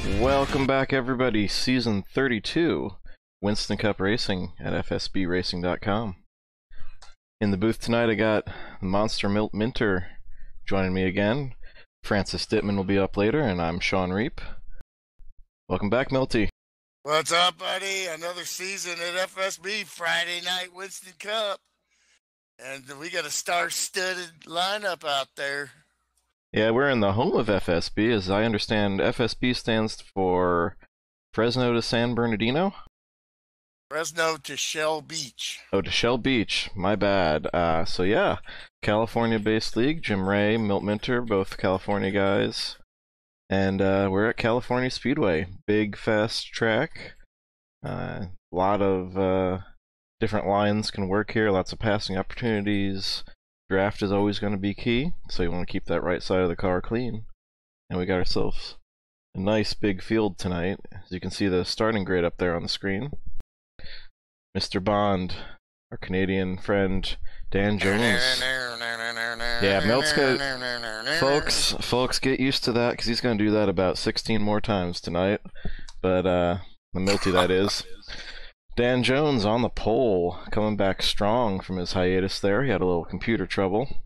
Welcome back, everybody. Season 32, Winston Cup Racing at FSBRacing.com. In the booth tonight, I got Monster Milt Minter joining me again. Francis Dittman will be up later, and I'm Sean Reap. Welcome back, Milty. What's up, buddy? Another season at FSB, Friday night Winston Cup. And we got a star-studded lineup out there. Yeah, we're in the home of FSB. As I understand, FSB stands for Fresno to San Bernardino? Fresno to Shell Beach. Oh, to Shell Beach. My bad. So yeah, California-based league. Jim Ray, Milt Minter, both California guys. And we're at California Speedway. Big, fast track. A lot of different lines can work here. Lots of passing opportunities. Draft is always going to be key, so you want to keep that right side of the car clean. And we got ourselves a nice big field tonight. As you can see the starting grid up there on the screen. Mr. Bond, our Canadian friend, Dan Jones. Yeah, Milt's got... Folks, get used to that, because he's going to do that about 16 more times tonight. But, the Milty, that is. Dan Jones on the pole, coming back strong from his hiatus there. He had a little computer trouble.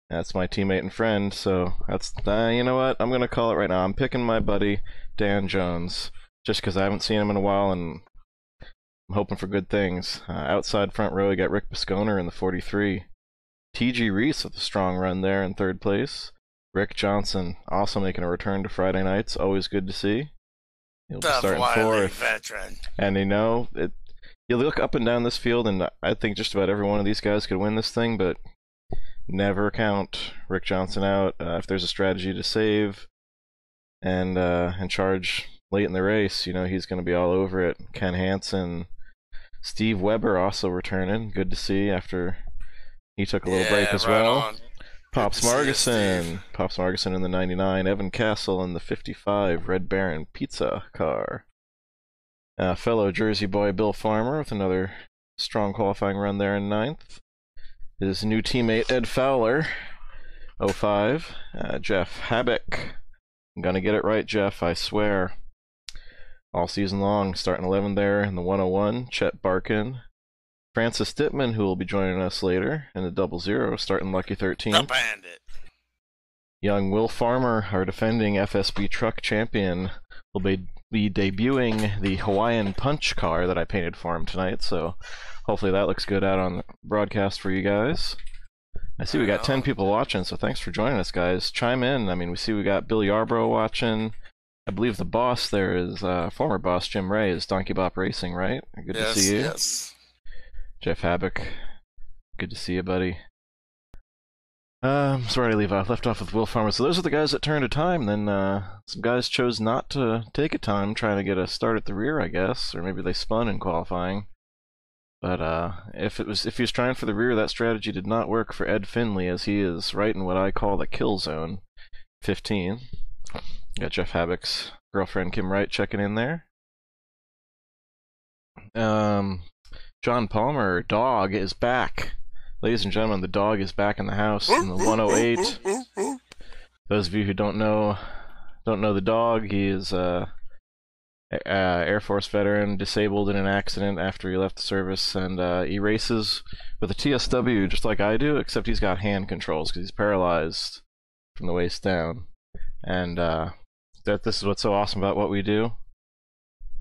That's my teammate and friend, so that's, you know what? I'm going to call it right now. I'm picking my buddy, Dan Jones, just because I haven't seen him in a while, and I'm hoping for good things. Outside front row, we got Rick Bisconer in the 43. T.G. Reese with a strong run there in third place. Rick Johnson also making a return to Friday nights. Always good to see. He'll be starting fourth. Veteran. And you know, you look up and down this field, and I think just about every one of these guys could win this thing, but never count Rick Johnson out. If there's a strategy to save and charge late in the race, you know, he's going to be all over it. Ken Hansen, Steve Weber also returning. Good to see after he took a little break as well. On. Pops Margison in the 99. Evan Castle in the 55 Red Baron Pizza car. Fellow Jersey boy Bill Farmer with another strong qualifying run there in 9th. His new teammate Ed Fowler, 05. Jeff Habek. I'm gonna get it right, Jeff, I swear. All season long, starting 11 there in the 101. Chet Barkin. Francis Dittman, who will be joining us later in the 00, starting Lucky 13. The Bandit. Young Will Farmer, our defending FSB truck champion, will be debuting the Hawaiian Punch car that I painted for him tonight, so hopefully that looks good out on the broadcast for you guys. I see we got 10 people watching, so thanks for joining us, guys. Chime in. I mean, we see we got Bill Yarbrough watching. I believe the boss there is former boss Jim Ray, is Donkey Bop Racing, right? Good to see you. Yes. Jeff Habek, good to see you, buddy. Sorry to left off with Will Farmer. So those are the guys that turned a time. Then some guys chose not to take a time, trying to get a start at the rear, I guess, or maybe they spun in qualifying. But if he was trying for the rear, that strategy did not work for Ed Finley, as he is right in what I call the kill zone. 15. Got Jeff Habek's girlfriend Kim Wright checking in there. John Palmer, dog, is back. Ladies and gentlemen, the dog is back in the house in the 108. Those of you who don't know the dog, he is Air Force veteran, disabled in an accident after he left the service, and he races with a TSW just like I do, except he's got hand controls because he's paralyzed from the waist down. And this is what's so awesome about what we do.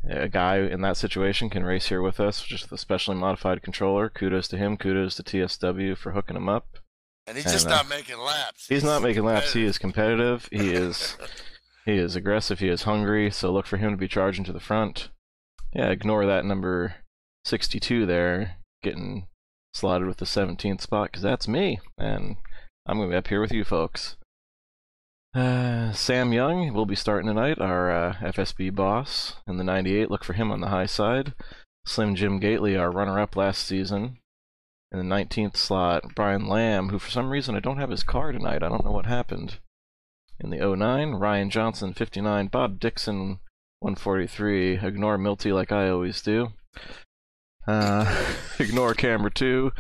A guy in that situation can race here with us, just with a specially modified controller. Kudos to him, kudos to TSW for hooking him up. And he's just not making laps. He's not making laps, he is competitive, he is aggressive, he is hungry, so look for him to be charging to the front. Yeah, ignore that number 62 there, getting slotted with the 17th spot, because that's me, and I'm going to be up here with you folks. Sam Young will be starting tonight, our FSB boss in the 98. Look for him on the high side. Slim Jim Gately, our runner-up last season. In the 19th slot, Brian Lamb, who for some reason I don't have his car tonight. I don't know what happened. In the 09, Ryan Johnson, 59. Bob Dixon, 143. Ignore Milty like I always do. Ignore camera 2.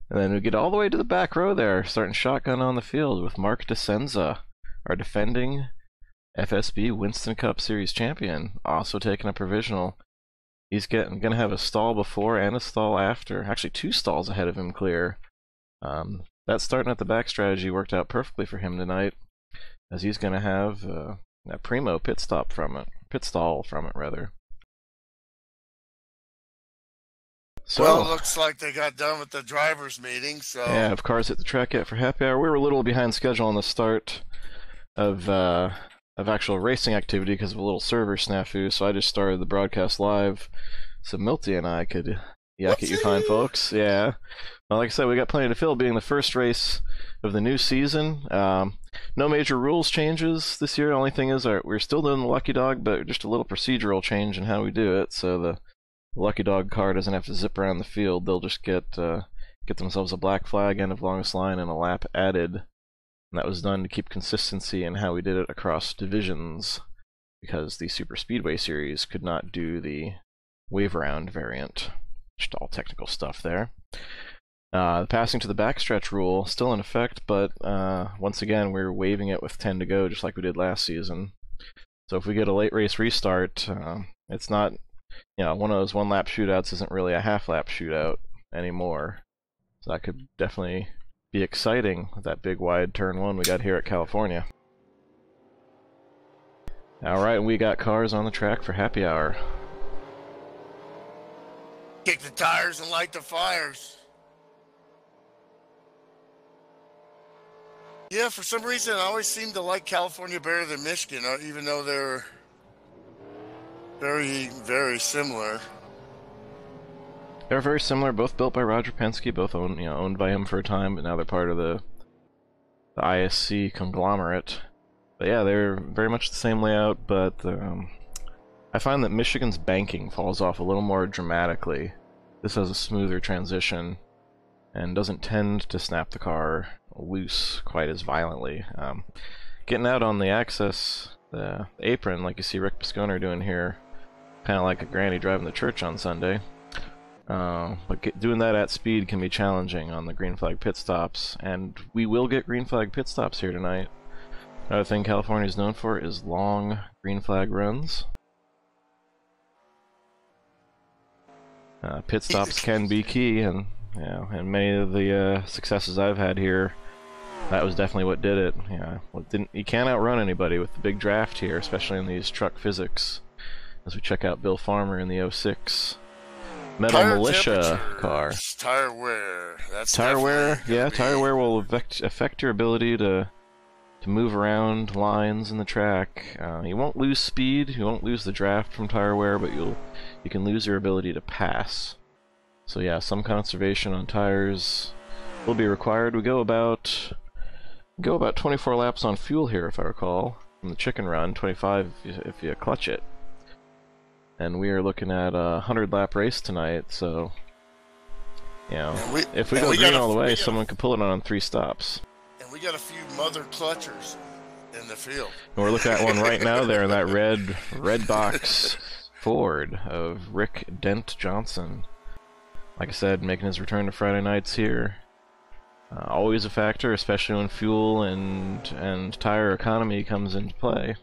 And then we get all the way to the back row there, starting shotgun on the field with Mark DeSenza, our defending FSB Winston Cup Series champion, also taking a provisional. He's gonna have a stall before and a stall after. Actually, 2 stalls ahead of him clear. That starting at the back strategy worked out perfectly for him tonight, as he's gonna have a primo pit stall from it rather. So, well, it looks like they got done with the drivers' meeting, so... Yeah, if cars hit the track yet for happy hour. We were a little behind schedule on the start of actual racing activity because of a little server snafu, so I just started the broadcast live so Milty and I could yak at you fine folks. Yeah. Well, like I said, we got plenty to fill, being the first race of the new season. No major rules changes this year. The only thing is we're still doing the Lucky Dog, but just a little procedural change in how we do it, so the Lucky Dog car doesn't have to zip around the field. They'll just get themselves a black flag, end of longest line, and a lap added. And that was done to keep consistency in how we did it across divisions, because the Super Speedway Series could not do the wave around variant. Just all technical stuff there. The passing to the backstretch rule still in effect, but once again we're waiving it with 10 to go, just like we did last season. So if we get a late race restart, it's not, one of those one-lap shootouts isn't really a half-lap shootout anymore. So that could definitely be exciting with that big wide turn 1 we got here at California. Alright, we got cars on the track for happy hour. Kick the tires and light the fires. Yeah, for some reason I always seem to like California better than Michigan, even though they're very, very similar. They're very similar, both built by Roger Penske, both owned by him for a time, but now they're part of the ISC conglomerate. But yeah, they're very much the same layout, but I find that Michigan's banking falls off a little more dramatically. This has a smoother transition and doesn't tend to snap the car loose quite as violently. Getting out on the access, the apron, like you see Rick Pisconer doing here, kind of like a granny driving to church on Sunday. But doing that at speed can be challenging on the green flag pit stops, and we will get green flag pit stops here tonight. Another thing California is known for is long green flag runs. Pit stops can be key, and and many of the successes I've had here, that was definitely what did it. You can't outrun anybody with the big draft here, especially in these truck physics. As we check out Bill Farmer in the 06 Metal Tire Militia car. Tire wear. That's tire wear. Yeah, tire wear will affect your ability to move around lines in the track. You won't lose speed. You won't lose the draft from tire wear, but you can lose your ability to pass. So yeah, some conservation on tires will be required. We go about 24 laps on fuel here, if I recall, from the chicken run. 25 if you clutch it. And we are looking at a 100-lap race tonight, so if we go green all the way, someone could pull it on 3 stops. And we got a few mother clutchers in the field. And we're looking at one right now there in that red box Ford of Rick Dent Johnson. Like I said, making his return to Friday nights here. Always a factor, especially when fuel and tire economy comes into play.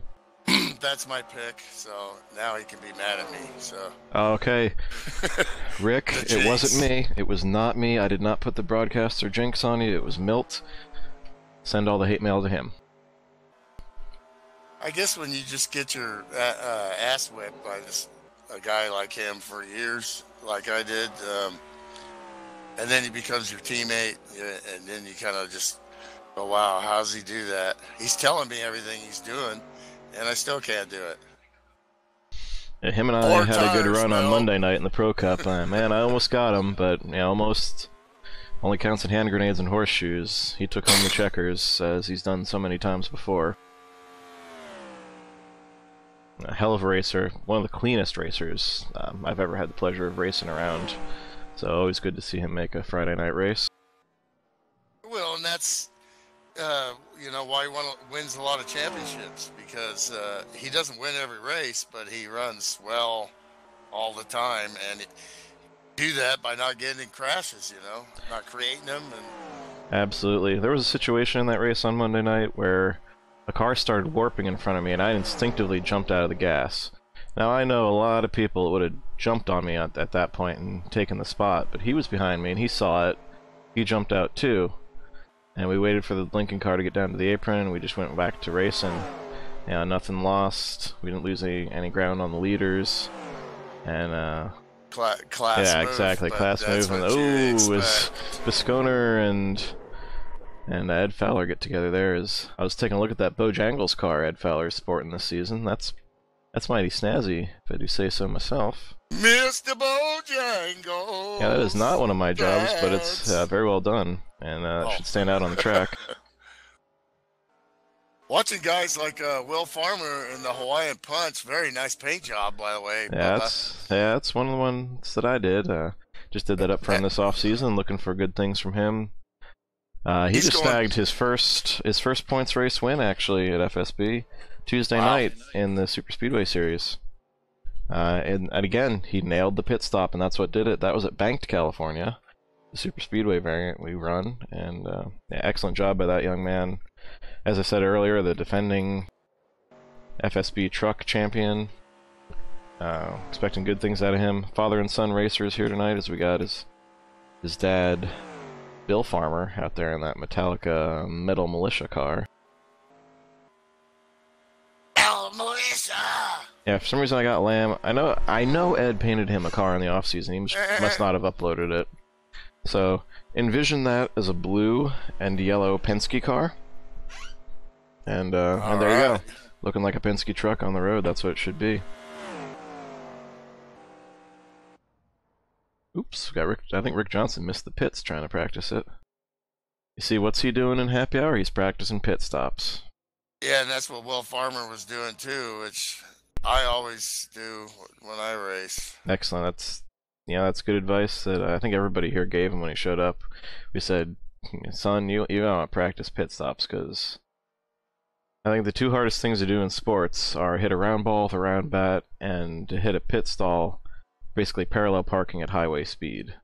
That's my pick, so now he can be mad at me. So okay, Rick, it wasn't me. It was not me. I did not put the broadcaster jinx on you. It was Milt. Send all the hate mail to him. I guess when you just get your ass whipped by a guy like him for years, like I did, and then he becomes your teammate, and then you kind of just go, wow, how's he do that? He's telling me everything he's doing, and I still can't do it. Yeah, him and I had a good run on Monday night in the Pro Cup. Man, I almost got him, but almost only counts in hand grenades and horseshoes. He took home the checkers, as he's done so many times before. A hell of a racer, one of the cleanest racers I've ever had the pleasure of racing around. So always good to see him make a Friday night race. Well, and that's why he wins a lot of championships, because he doesn't win every race, but he runs well all the time, and do that by not getting in crashes, not creating them. And absolutely, there was a situation in that race on Monday night where a car started warping in front of me, and I instinctively jumped out of the gas. Now, I know a lot of people would have jumped on me at that point and taken the spot, but he was behind me, and he saw it. He jumped out too, and we waited for the Lincoln car to get down to the apron, and we just went back to racing. Nothing lost. We didn't lose any ground on the leaders, and class yeah, move, exactly, class move. And was Visconer and Ed Fowler get together there. I was taking a look at that Bojangles car Ed Fowler's sporting this season. That's mighty snazzy, if I do say so myself. Mr. Bojangles. Yeah, that is not one of my jobs, but it's very well done, and it should stand out on the track. Watching guys like Will Farmer in the Hawaiian Punch, very nice paint job, by the way. Yeah, that's one of the ones that I did. Just did that up front this off season, looking for good things from him. He just snagged his first points race win actually at FSB Tuesday night in the Super Speedway Series. And again, he nailed the pit stop, and that's what did it. That was at Banked, California, the Super Speedway variant we run, and yeah, excellent job by that young man. As I said earlier, the defending FSB truck champion. Expecting good things out of him. Father and son racers here tonight, as we got his dad, Bill Farmer, out there in that Metallica Metal Militia car. Militia! Yeah, for some reason I got Lamb. I know Ed painted him a car in the off season. He must not have uploaded it. So envision that as a blue and yellow Penske car. And there you go. Looking like a Penske truck on the road. That's what it should be. Oops, I think Rick Johnson missed the pits trying to practice it. You see, what's he doing in happy hour? He's practicing pit stops. Yeah, and that's what Will Farmer was doing too, which I always do when I race. Excellent. That's good advice that I think everybody here gave him when he showed up. We said, son, you want to practice pit stops, because I think the two hardest things to do in sports are hit a round ball with a round bat and to hit a pit stall, basically parallel parking at highway speed.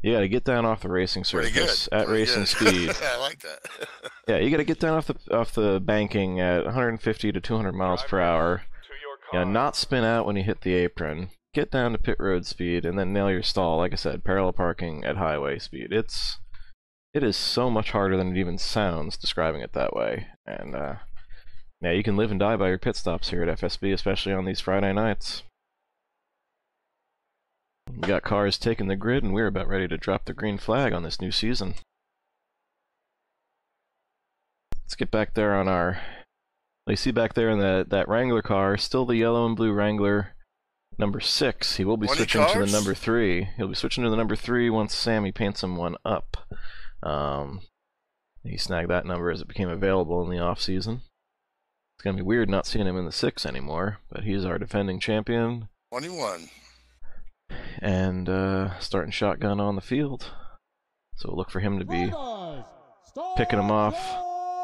You got to get down off the racing surface at racing speed. I like that. Yeah, you got to get down off the banking at 150 to 200 miles per hour. Not spin out when you hit the apron. Get down to pit road speed and then nail your stall. Like I said, parallel parking at highway speed. It is so much harder than it even sounds describing it that way. And yeah, you can live and die by your pit stops here at FSB, especially on these Friday nights. We got cars taking the grid, and we're about ready to drop the green flag on this new season. Let's get back there on our... You see back there in that Wrangler car, still the yellow and blue Wrangler number 6. He will be switching to the number 3. He'll be switching to the number 3 once Sammy paints him one up. He snagged that number as it became available in the off-season. It's going to be weird not seeing him in the 6 anymore, but he's our defending champion. 21. And starting shotgun on the field. So we'll look for him to be picking him off.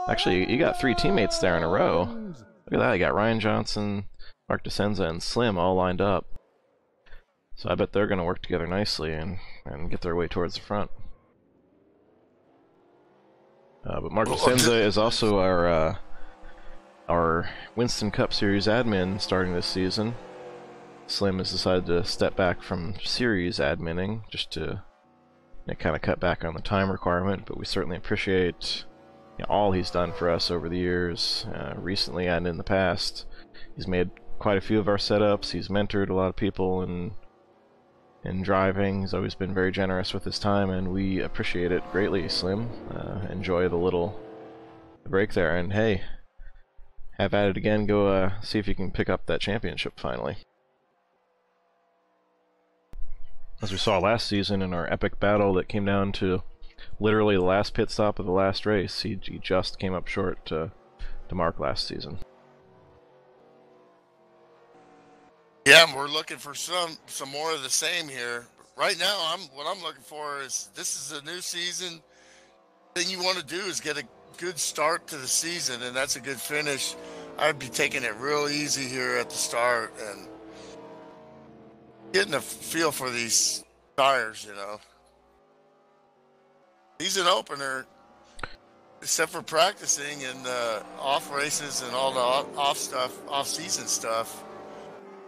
Actually, you got 3 teammates there in a row. Look at that, you got Ryan Johnson, Mark DeSenza, and Slim all lined up. So I bet they're going to work together nicely and get their way towards the front. But Mark DeSenza is also our Winston Cup Series admin starting this season. Slim has decided to step back from series adminning just to kind of cut back on the time requirement, but we certainly appreciate all he's done for us over the years, recently and in the past. He's made quite a few of our setups. He's mentored a lot of people in driving. He's always been very generous with his time, and we appreciate it greatly, Slim. Enjoy the little break there, and hey, have at it again. Go see if you can pick up that championship finally. As we saw last season in our epic battle that came down to literally the last pit stop of the last race, he just came up short to Mark last season. Yeah, we're looking for some more of the same here. Right now, what I'm looking for is, this is a new season. The thing you want to do is get a good start to the season, and that's a good finish. I'd be taking it real easy here at the start and getting a feel for these tires, Season opener. except for practicing and off races and all the off stuff, off season stuff.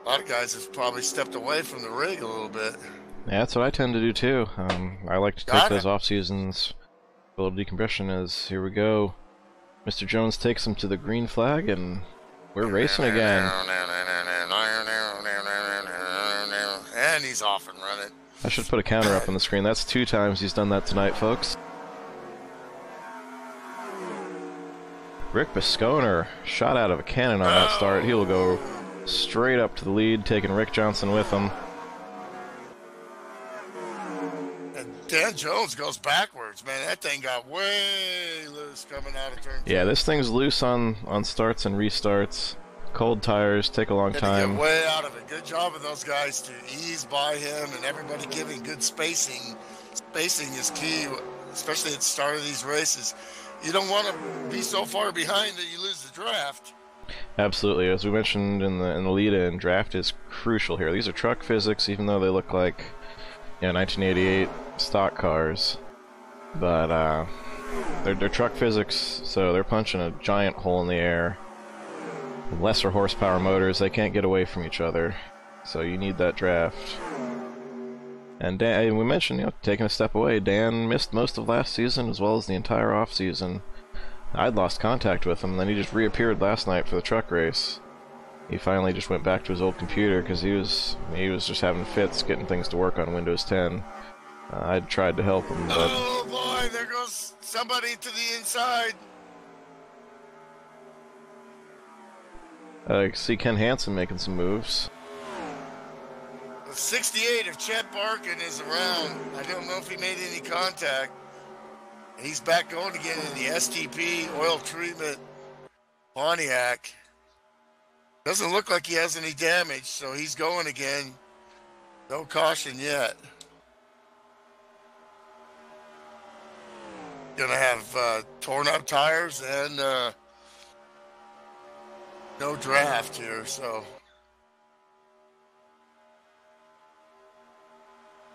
A lot of guys have probably stepped away from the rig a little bit. Yeah, that's what I tend to do too. I like to take Got those it. off seasons. A little decompression is here we go. Mr. Jones takes him to the green flag, and we're racing again. And he's off and running. I should put a counter up on the screen. That's 2 times he's done that tonight, folks. Rick Bisconer shot out of a cannon on that start. He'll go straight up to the lead, taking Rick Johnson with him. And Dan Jones goes backwards, man. That thing got way loose coming out of turn 2. Yeah, this thing's loose on starts and restarts. Cold tires take a long time. Get way out of it. Good job of those guys to ease by him, and everybody giving good spacing. Spacing is key, especially at the start of these races. You don't want to be so far behind that you lose the draft. Absolutely, as we mentioned in the lead-in, draft is crucial here. These are truck physics, even though they look like 1988 stock cars, but they're truck physics, so they're punching a giant hole in the air. Lesser horsepower motors, they can't get away from each other, so you need that draft. And Dan, we mentioned, taking a step away, Dan missed most of last season as well as the entire off season. I'd lost contact with him, and then he just reappeared last night for the truck race. He finally just went back to his old computer because he was just having fits getting things to work on Windows 10. I'd tried to help him, but... Oh boy, there goes somebody to the inside. I see Ken Hansen making some moves. 68 if Chet Barkin is around. I don't know if he made any contact. He's back going again in the STP oil treatment Pontiac. Doesn't look like he has any damage, so he's going again. No caution yet. Gonna have torn up tires and no draft here, so.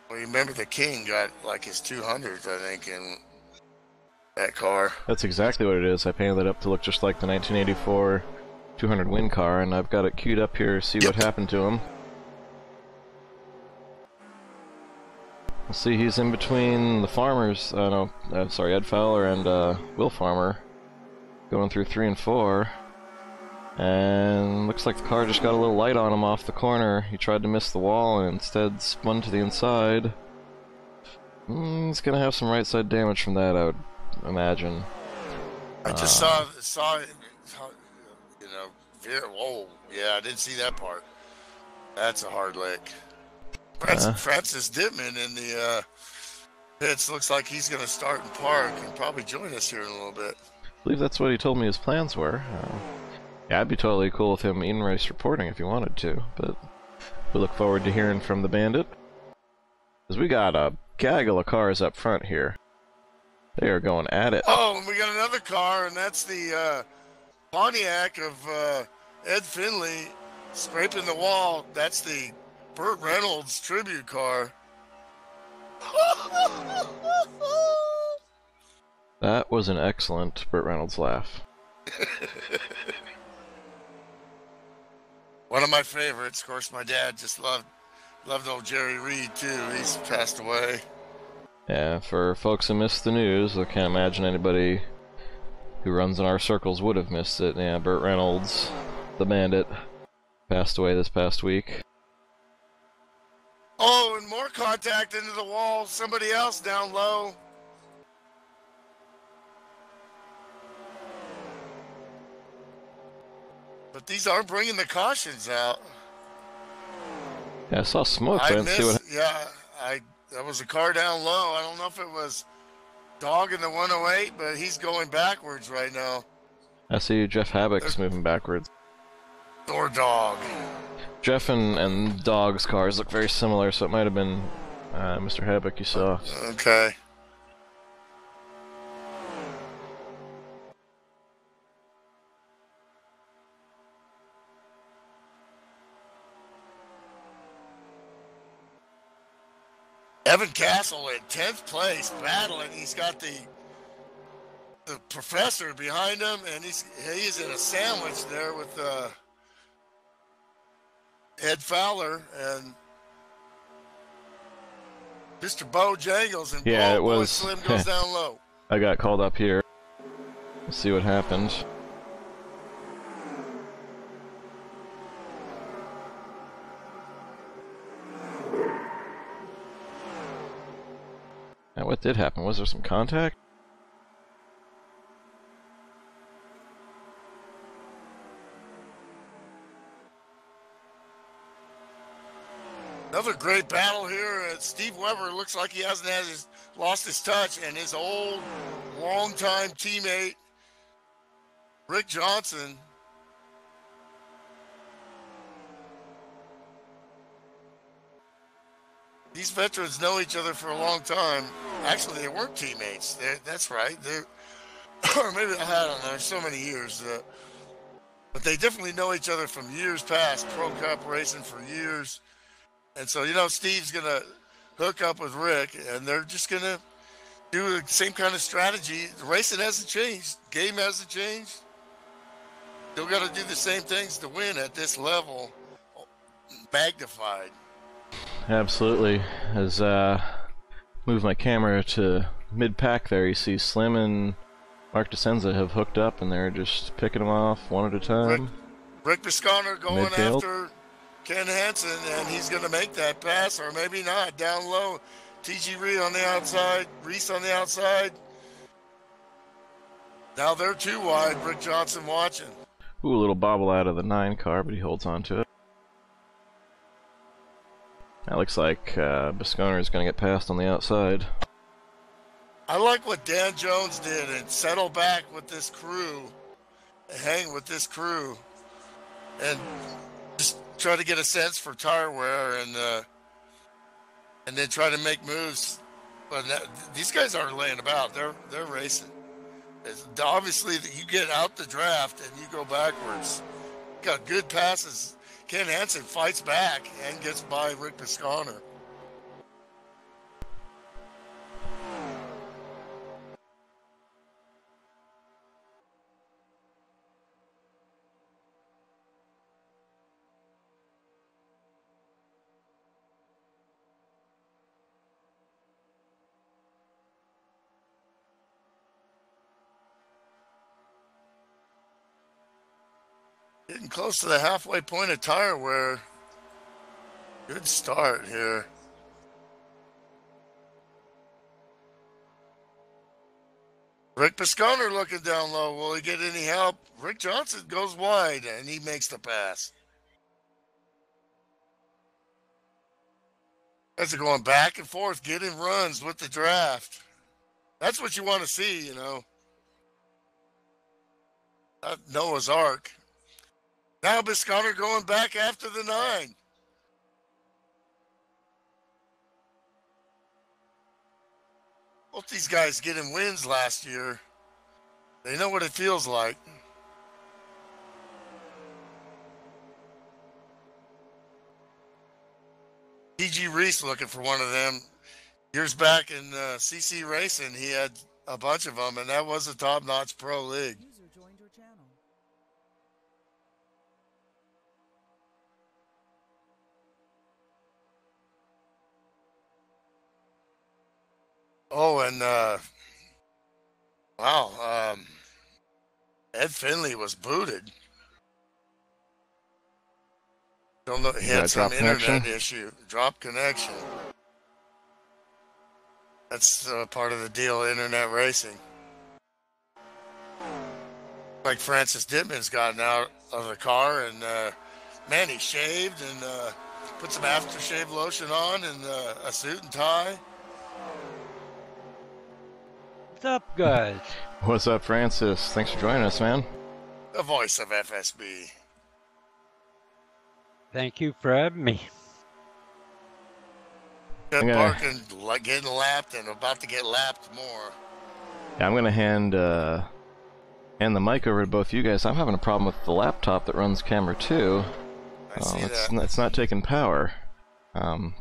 Well, you remember the King got like his 200th, I think, in that car. That's exactly what it is. I painted that up to look just like the 1984 200 win car, and I've got it queued up here to see what happened to him. We'll see, he's in between the Farmers, Ed Fowler and Will Farmer, going through 3 and 4. And looks like the car just got a little light on him off the corner. He tried to miss the wall and instead spun to the inside. He's gonna have some right side damage from that, I would imagine. I just saw it, whoa, yeah, I didn't see that part. That's a hard lick. Francis Dittman in the pits looks like he's gonna start and park and probably join us here in a little bit. I believe that's what he told me his plans were. Yeah, I'd be totally cool with him in-race reporting if he wanted to, but we look forward to hearing from the Bandit. Because we got a gaggle of cars up front here. They are going at it. Oh, and we got another car, and that's the Pontiac of Ed Finley scraping the wall. That's the Burt Reynolds tribute car. That was an excellent Burt Reynolds laugh. One of my favorites. Of course, my dad just loved old Jerry Reed, too. He's passed away. Yeah, for folks who missed the news, I can't imagine anybody who runs in our circles would have missed it. Yeah, Burt Reynolds, the Bandit, passed away this past week. Oh, and more contact into the wall. Somebody else down low. But these aren't bringing the cautions out. Yeah, I saw smoke, but I didn't see what... Yeah, that was a car down low. I don't know if it was Dog in the 108, but he's going backwards right now. I see Jeff Habbock's moving backwards. Or Dog. Jeff and Dog's cars look very similar, so it might have been Mr. Habbock you saw. Okay. Evan Castle in 10th place, battling. He's got the the professor behind him, and he's in a sandwich there with Ed Fowler and Mr. Bojangles, and Yeah, it boy, was. Slim goes down low. I got called up here. Let's see what happened. Now, what did happen? Was there some contact? Another great battle here. Steve Weber looks like he hasn't lost his touch, and his old, longtime teammate, Rick Johnson. These veterans know each other for a long time. Actually, they weren't teammates. That's right. Or maybe, I don't know, so many years. But they definitely know each other from years past, Pro Cup racing for years. And so, Steve's going to hook up with Rick, and they're just going to do the same kind of strategy. The racing hasn't changed. Game hasn't changed. Still got to do the same things to win at this level, magnified. Absolutely. As move my camera to mid-pack there, you see Slim and Mark DeSenza have hooked up, and they're just picking them off one at a time. Rick Bisconner going Midfield. after Ken Hansen, and he's going to make that pass, or maybe not. Down low, T.G. Reese on the outside. Now they're too wide. Rick Johnson watching. Ooh, a little bobble out of the 9 car, but he holds on to it. That looks like Bisconner is going to get passed on the outside. I like what Dan Jones did and settle back with this crew, hang with this crew, and just try to get a sense for tire wear and then try to make moves. But these guys aren't laying about; they're racing. Obviously, you get out the draft and you go backwards. Got good passes. Ken Hansen fights back and gets by Rick Bisconner. Getting close to the halfway point of tire wear. Good start here. Rick Bisconner looking down low. Will he get any help? Rick Johnson goes wide, and he makes the pass. Guys are going back and forth, getting runs with the draft. That's what you want to see, Noah's Ark. Now Bisconner going back after the 9. Both these guys getting wins last year. They know what it feels like. T.G. Reese looking for one of them. Years back in CC Racing, he had a bunch of them, and that was a top-notch pro league. Oh, and wow, Ed Finley was booted. Don't know, he had some internet issue, drop connection. That's part of the deal, internet racing. Like Francis Dittman's gotten out of the car, and man, he shaved and put some aftershave lotion on and a suit and tie. What's up, guys? What's up, Francis? Thanks for joining us, man. The voice of FSB. Thank you for having me. Barking, like getting lapped and about to get lapped more. Yeah, I'm gonna hand the mic over to both you guys. I'm having a problem with the laptop that runs camera 2. I see that. It's not taking power. Yeah, I'm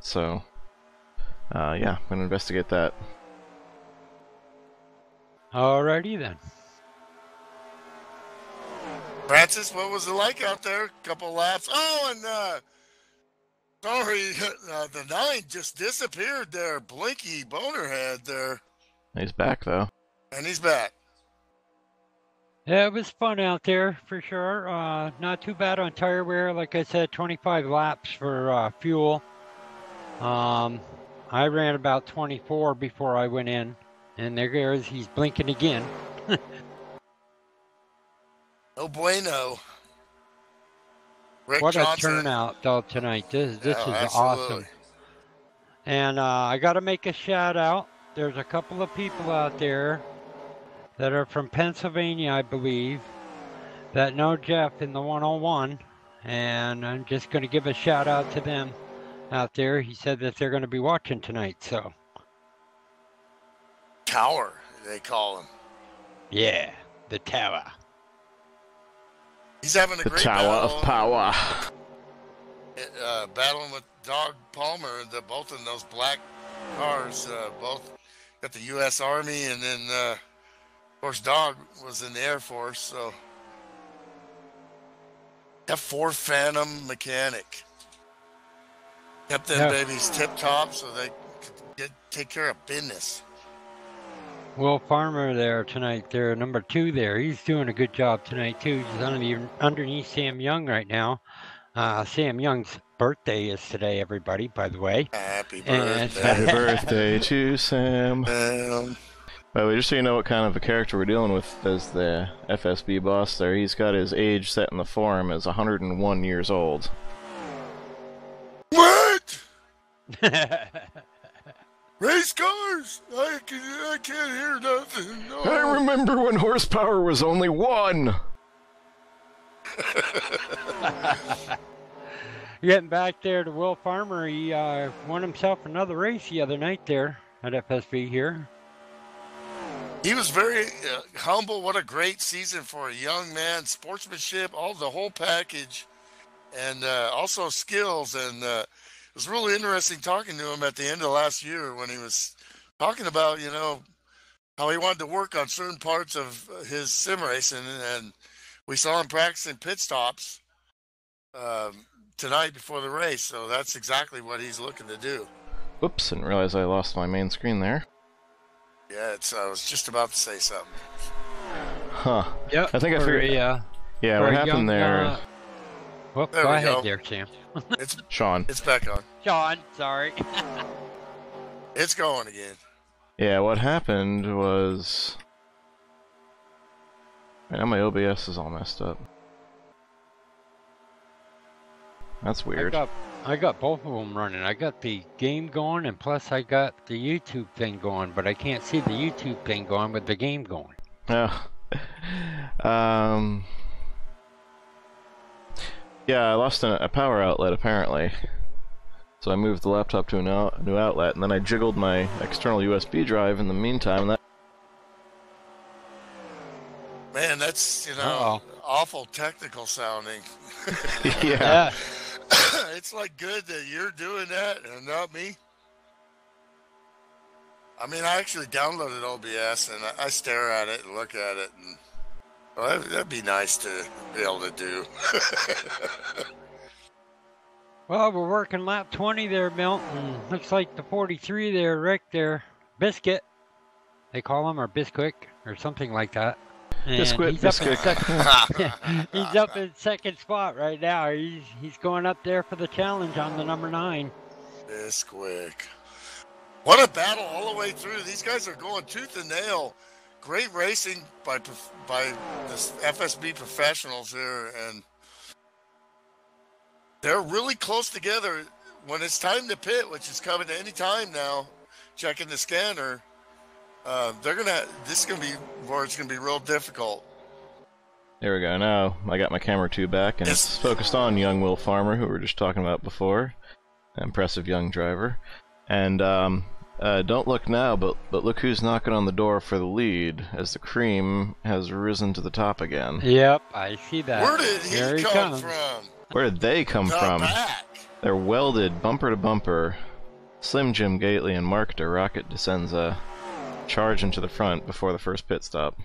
gonna investigate that. Alrighty then. Francis, what was it like out there? Couple laps. Oh, and sorry, the 9 just disappeared there. Blinky Bonerhead there. He's back though. And he's back. Yeah, it was fun out there for sure. Not too bad on tire wear. Like I said, 25 laps for fuel. I ran about 24 before I went in, and there goes, he's blinking again. No bueno. Rick What Johnson. a turnout though tonight. This is absolutely awesome. And I got to make a shout out. There's a couple of people out there that are from Pennsylvania, I believe, that know Jeff in the 101, and I'm just going to give a shout out to them out there. He said that they're going to be watching tonight, so. Tower, they call him. Yeah, the tower. He's having a The great Tower battle. of Power. Battling with Dog Palmer, both in those black cars, both got the U.S. Army, and then, of course, Dog was in the Air Force, so. F4 Phantom mechanic. Kept them babies tip-top so they could take care of business. Will Farmer there tonight, there, number 2 there. He's doing a good job tonight, too. He's underneath Sam Young right now. Sam Young's birthday is today, everybody, by the way. Happy birthday. Happy birthday to Sam. By the way, just so you know what kind of a character we're dealing with as the FSB boss there, he's got his age set in the forum as 101 years old. What? Race cars? I can't hear nothing. No. I remember when horsepower was only 1. Getting back there to Will Farmer, he won himself another race the other night there at FSB here. He was very humble. What a great season for a young man. Sportsmanship, the whole package, and also skills. And it was really interesting talking to him at the end of last year when he was talking about, how he wanted to work on certain parts of his sim racing. And we saw him practicing pit stops tonight before the race. So that's exactly what he's looking to do. Oops, didn't realize I lost my main screen there. Yeah, I was just about to say something. Huh. Yep. I think I figured. Yeah, what happened there? Well, There go we ahead go. there, Sam. Sean. It's back on. Sean, sorry. It's going again. Yeah, what happened was... Right, now my OBS is all messed up. That's weird. I got both of them running. I got the game going, and plus I got the YouTube thing going, but I can't see the YouTube thing going with the game going. Oh. Yeah, I lost a power outlet apparently. So I moved the laptop to a new outlet, and then I jiggled my external USB drive in the meantime, and that... Man, that's, awful technical sounding. Yeah. It's like good that you're doing that and not me. I mean, I actually downloaded OBS and I stare at it and look at it, and well, that'd be nice to be able to do. Well, we're working lap 20 there, Milton. Looks like the 43 there, Rick there. Biscuit, they call him, or Bisquick, or something like that. And Biscuit, he's up in second spot right now. He's going up there for the challenge on the number 9. Bisquick. What a battle all the way through. These guys are going tooth and nail. Great racing by this FSB professionals here, and they're really close together. When it's time to pit, which is coming at any time now, checking the scanner, this is gonna be where it's gonna be real difficult. There we go. Now I got my camera 2 back, and it's focused on young Will Farmer, who we were just talking about before. An impressive young driver. And don't look now, but look who's knocking on the door for the lead, as the cream has risen to the top again. Yep, I see that. Where did he come from? Where did they come from? Back. They're welded bumper to bumper. Slim Jim Gately and Mark de Rocket Descenza. charge into the front before the first pit stop.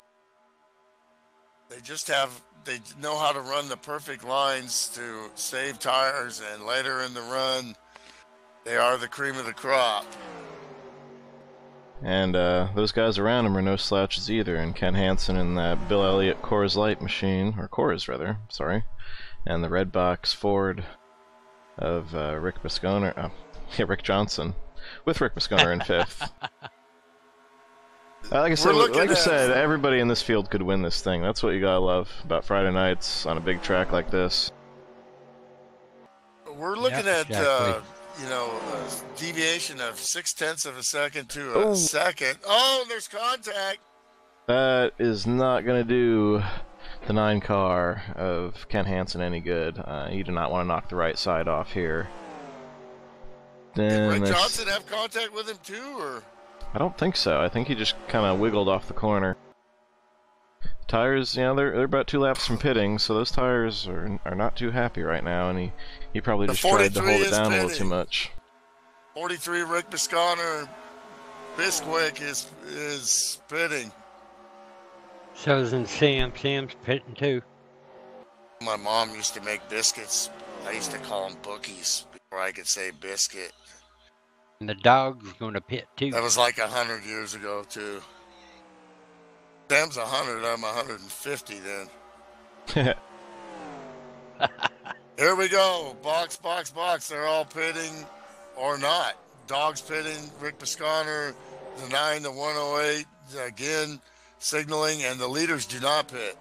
They know how to run the perfect lines to save tires, and later in the run, they are the cream of the crop. And those guys around him are no slouches either, and Ken Hansen in that Bill Elliott Coors Light machine, or Coors rather, sorry, and the red box Ford of Rick Bisconer, Rick Johnson, with Rick Bisconer in 5th. Like I said, everybody in this field could win this thing. That's what you gotta love about Friday nights on a big track like this. We're looking at a deviation of 0.6 of a second to a second. Oh, there's contact. That is not gonna do the 9 car of Ken Hansen any good. You do not want to knock the right side off here. Did Rick Johnson have contact with him too, or? I don't think so. I think he just kind of wiggled off the corner. Tires, they're about 2 laps from pitting, so those tires are not too happy right now, and he probably just tried to hold it down a little too much. 43 Rick Bisconer, Bisquick is pitting. So isn't Sam. Sam's pitting too. My mom used to make biscuits. I used to call them bookies before I could say biscuit. And the dog's going to pit too. That was like 100 years ago too. Sam's 100, I'm 150 then. Here we go. Box, box, box. They're all pitting or not. Dog's pitting. Rick Bisconer, the 9, the 108, again signaling, and the leaders do not pit.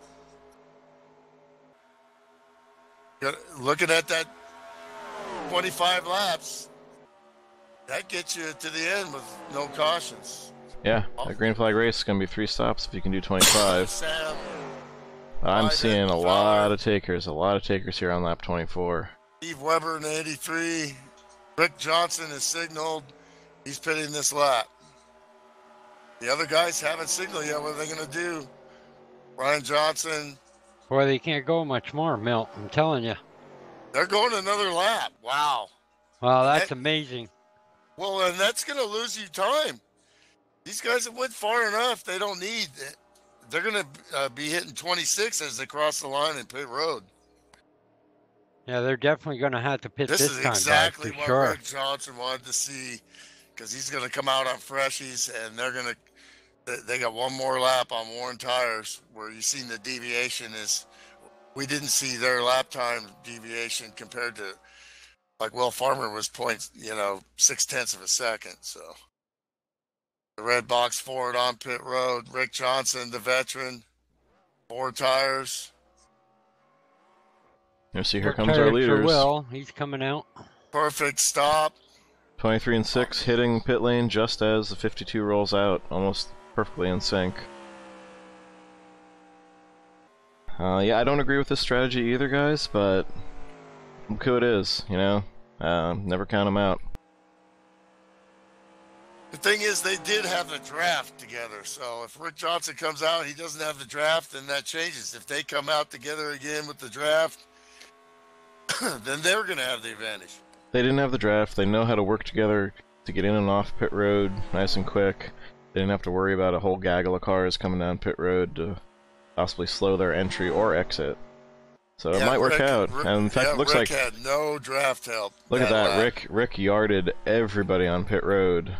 Looking at that 25 laps, that gets you to the end with no cautions. Yeah, a green flag race is going to be 3 stops if you can do 25. Sam, I'm seeing a lot of takers here on lap 24. Steve Weber in 83. Rick Johnson is signaled. He's pitting this lap. The other guys haven't signaled yet. What are they going to do? Brian Johnson. Boy, they can't go much more, Milt. I'm telling you. They're going another lap. Wow. Wow, that's amazing. Well, and that's going to lose you time. These guys have went far enough. They don't need it. They're going to be hitting 26 as they cross the line in pit road. Yeah, they're definitely going to have to pit this time. This is exactly what sure. Rick Johnson wanted to see, because he's going to come out on freshies, and they got one more lap on worn tires. Where you seen the deviation is, we didn't see their lap time deviation compared to, like Will Farmer was 0.6 of a second. So the red box Ford on pit road. Rick Johnson, the veteran, 4 tires. You see, here comes our leaders. Will, he's coming out. Perfect stop. 23 and 6 hitting pit lane just as the 52 rolls out, almost perfectly in sync. Yeah, I don't agree with this strategy either, guys, but look who it is, never count them out. The thing is, they did have the draft together, so if Rick Johnson comes out and he doesn't have the draft, then that changes. If they come out together again with the draft, then they're going to have the advantage. They didn't have the draft. They know how to work together to get in and off pit road nice and quick. They didn't have to worry about a whole gaggle of cars coming down pit road to possibly slow their entry or exit. So it might work out. And in fact, it looks Rick like had no draft help. Look at that. Rick yarded everybody on pit road.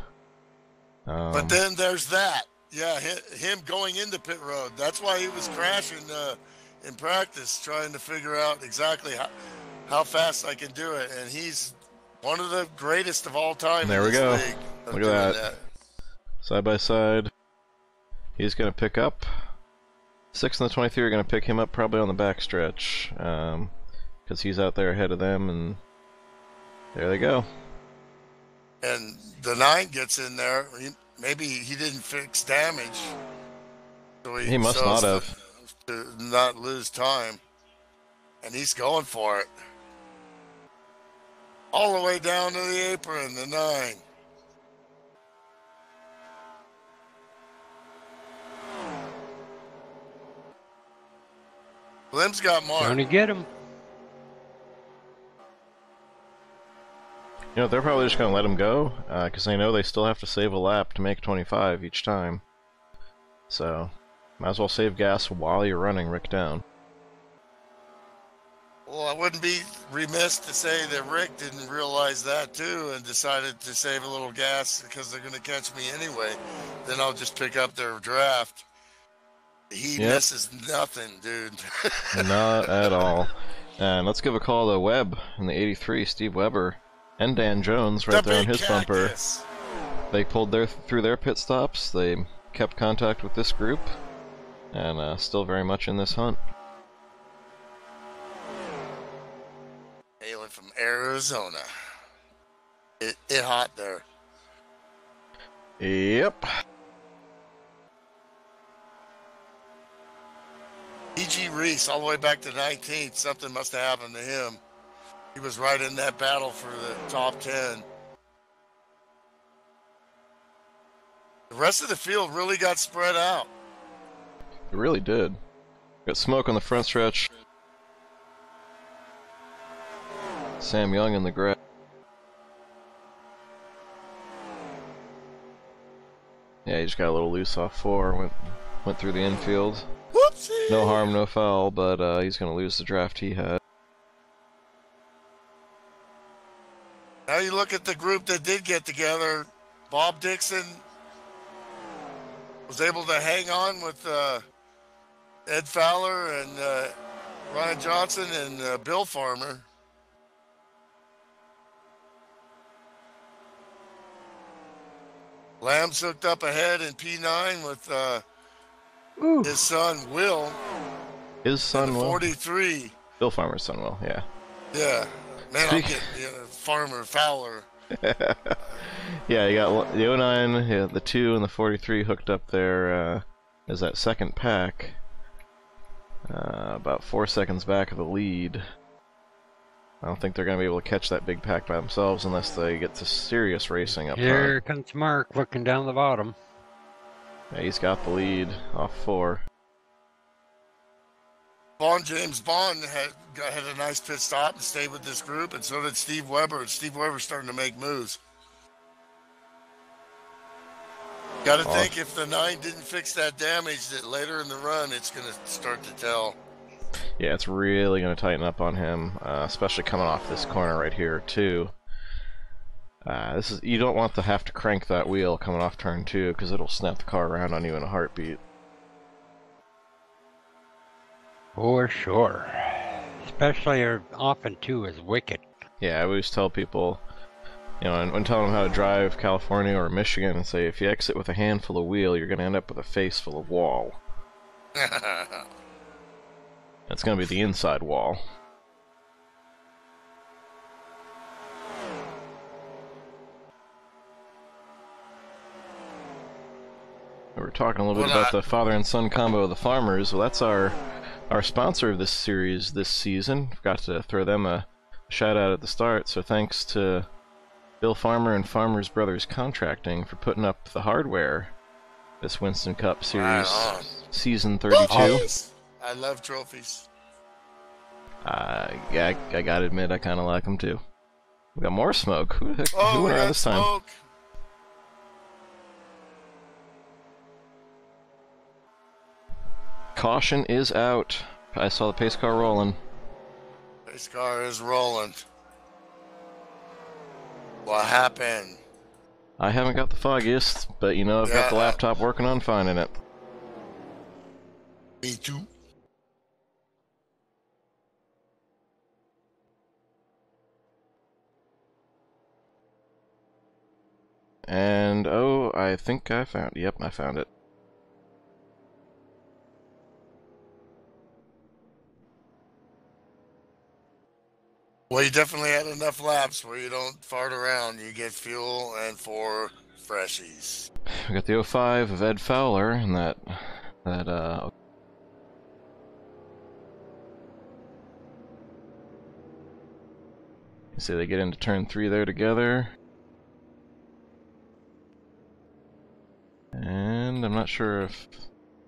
But then there's that. Yeah, him going into pit road. That's why he was crashing in practice, trying to figure out exactly how fast I can do it. And he's one of the greatest of all time. There we go. Look at that. Side by side. He's going to pick up. 6 and the 23 are going to pick him up probably on the back stretch. Because he's out there ahead of them. And there they go. And the 9 gets in there. Maybe he didn't fix damage. So he must not have. To not lose time. And he's going for it. All the way down to the apron, the 9. Lim's got Mark. Trying to get him. They're probably just going to let him go, because they know they still have to save a lap to make 25 each time. So, might as well save gas while you're running Rick down. Well, I wouldn't be remiss to say that Rick didn't realize that too and decided to save a little gas because they're going to catch me anyway. Then I'll just pick up their draft. He misses nothing, dude. Not at all. And let's give a call to Webb in the 83, Steve Weber, and Dan Jones right there on his bumper. They pulled through their pit stops. They kept contact with this group, and still very much in this hunt. Hailing from Arizona. It hot there. Yep. E.G. Reese, all the way back to 19th. Something must have happened to him. He was right in that battle for the top 10. The rest of the field really got spread out. It really did. Got smoke on the front stretch. Sam Young in the grass. Yeah, he just got a little loose off 4. Went through the infield. Whoopsie! No harm, no foul, but he's going to lose the draft he had. Now you look at the group that did get together. Bob Dixon was able to hang on with Ed Fowler and Ryan Johnson and Bill Farmer. Lamb's hooked up ahead in P9 with his son Will. His son Will? 43. Bill Farmer's son Will, yeah. Yeah. Man, I'm getting Farmer Fowler. Yeah, you got the 09, yeah, the 2, and the 43 hooked up there as that second pack. About 4 seconds back of the lead. I don't think they're going to be able to catch that big pack by themselves unless they get to serious racing up front. Here comes Mark looking down the bottom. Yeah, he's got the lead off 4. James Bond had a nice pit stop and stayed with this group, and so did Steve Weber. Steve Weber's starting to make moves. Got to think if the 9 didn't fix that damage, that later in the run it's going to start to tell. Yeah, it's really going to tighten up on him, especially coming off this corner right here too. You don't want to have to crank that wheel coming off turn 2 because it'll snap the car around on you in a heartbeat. For sure. Especially often too is wicked. Yeah, I always tell people, you know, when telling them how to drive California or Michigan, and say if you exit with a handful of wheel, you're going to end up with a face full of wall. It's going to be the inside wall. We were talking a little bit about the father and son combo of the Farmers. Well, that's our sponsor of this series this season. Forgot to throw them a shout out at the start. So thanks to Bill Farmer and Farmers Brothers Contracting for putting up the hardware this Winston Cup Series Season 32. I love trophies. Yeah, I gotta admit, I kind of like them too. We got more smoke. Who went around this time? Smoke. Caution is out. I saw the pace car rolling. Pace car is rolling. What happened? I haven't got the foggiest, but you know I've got the laptop working on finding it. Me too. And I think I found. Yep, I found it. Well, you definitely had enough laps where you don't fart around. You get fuel and 4 freshies. We got the 05 of Ed Fowler and that you see they get into turn 3 there together. And I'm not sure if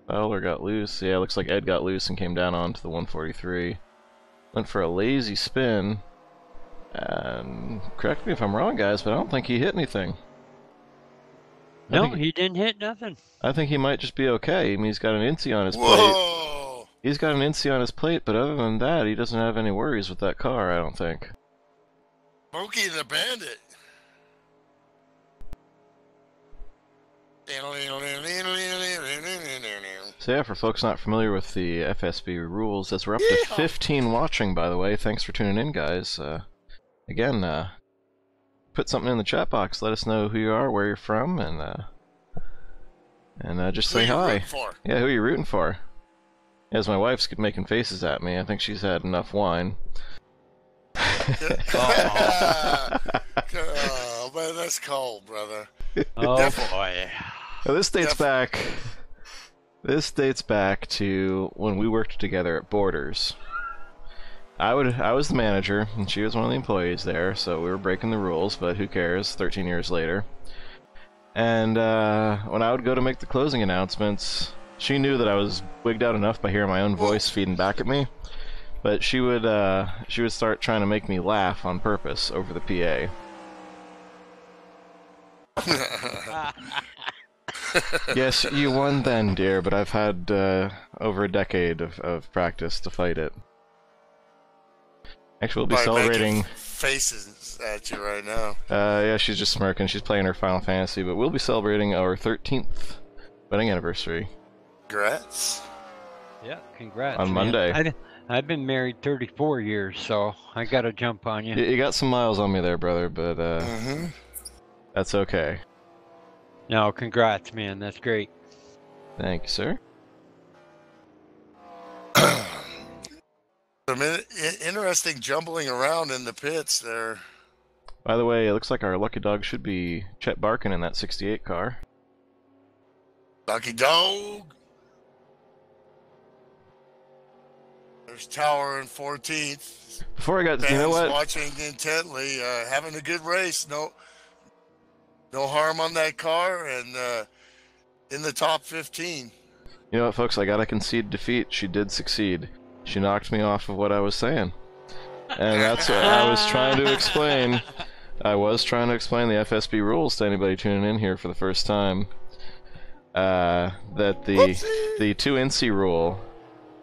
Fowler got loose. Yeah, it looks like Ed got loose and came down onto the 143. Went for a lazy spin. And correct me if I'm wrong, guys, but I don't think he hit anything. No, he didn't hit nothing. I think he might just be okay. I mean, he's got an INSEE on his plate. Whoa! He's got an INSEE on his plate, but other than that, he doesn't have any worries with that car, I don't think. Smokey the Bandit. So yeah, for folks not familiar with the FSB rules, as we're up to 15 watching, by the way, thanks for tuning in, guys. Again, put something in the chat box. Let us know who you are, where you're from, and just say hi. Yeah, who are you rooting for? As my wife's making faces at me, I think she's had enough wine. Oh, man, that's cold, brother. Oh boy. Well, this dates back. This dates back to when we worked together at Borders. I was the manager, and she was one of the employees there, so we were breaking the rules, but who cares, 13 years later. And when I would go to make the closing announcements, she knew that I was wigged out enough by hearing my own voice feeding back at me, but she would start trying to make me laugh on purpose over the PA. Yes, you won then, dear, but I've had over a decade of practice to fight it. Actually, we'll be celebrating faces at you right now. Yeah, she's just smirking. She's playing her Final Fantasy, but we'll be celebrating our 13th wedding anniversary. Congrats. Yeah, congrats. On Monday. I've been married 34 years, so I got to jump on you. You got some miles on me there, brother, but that's okay. No, congrats, man. That's great. Thank you, sir. Interesting jumbling around in the pits there. By the way, it looks like our lucky dog should be Chet Barkin in that 68 car. Lucky dog. There's Tower in 14th. Before I got, Fans you know what? watching intently, having a good race. No harm on that car, and in the top 15. You know what, folks? I gotta concede defeat. She did succeed. She knocked me off of what I was saying, and that's what I was trying to explain. I was trying to explain the FSB rules to anybody tuning in here for the first time. That the 2 INSEE rule.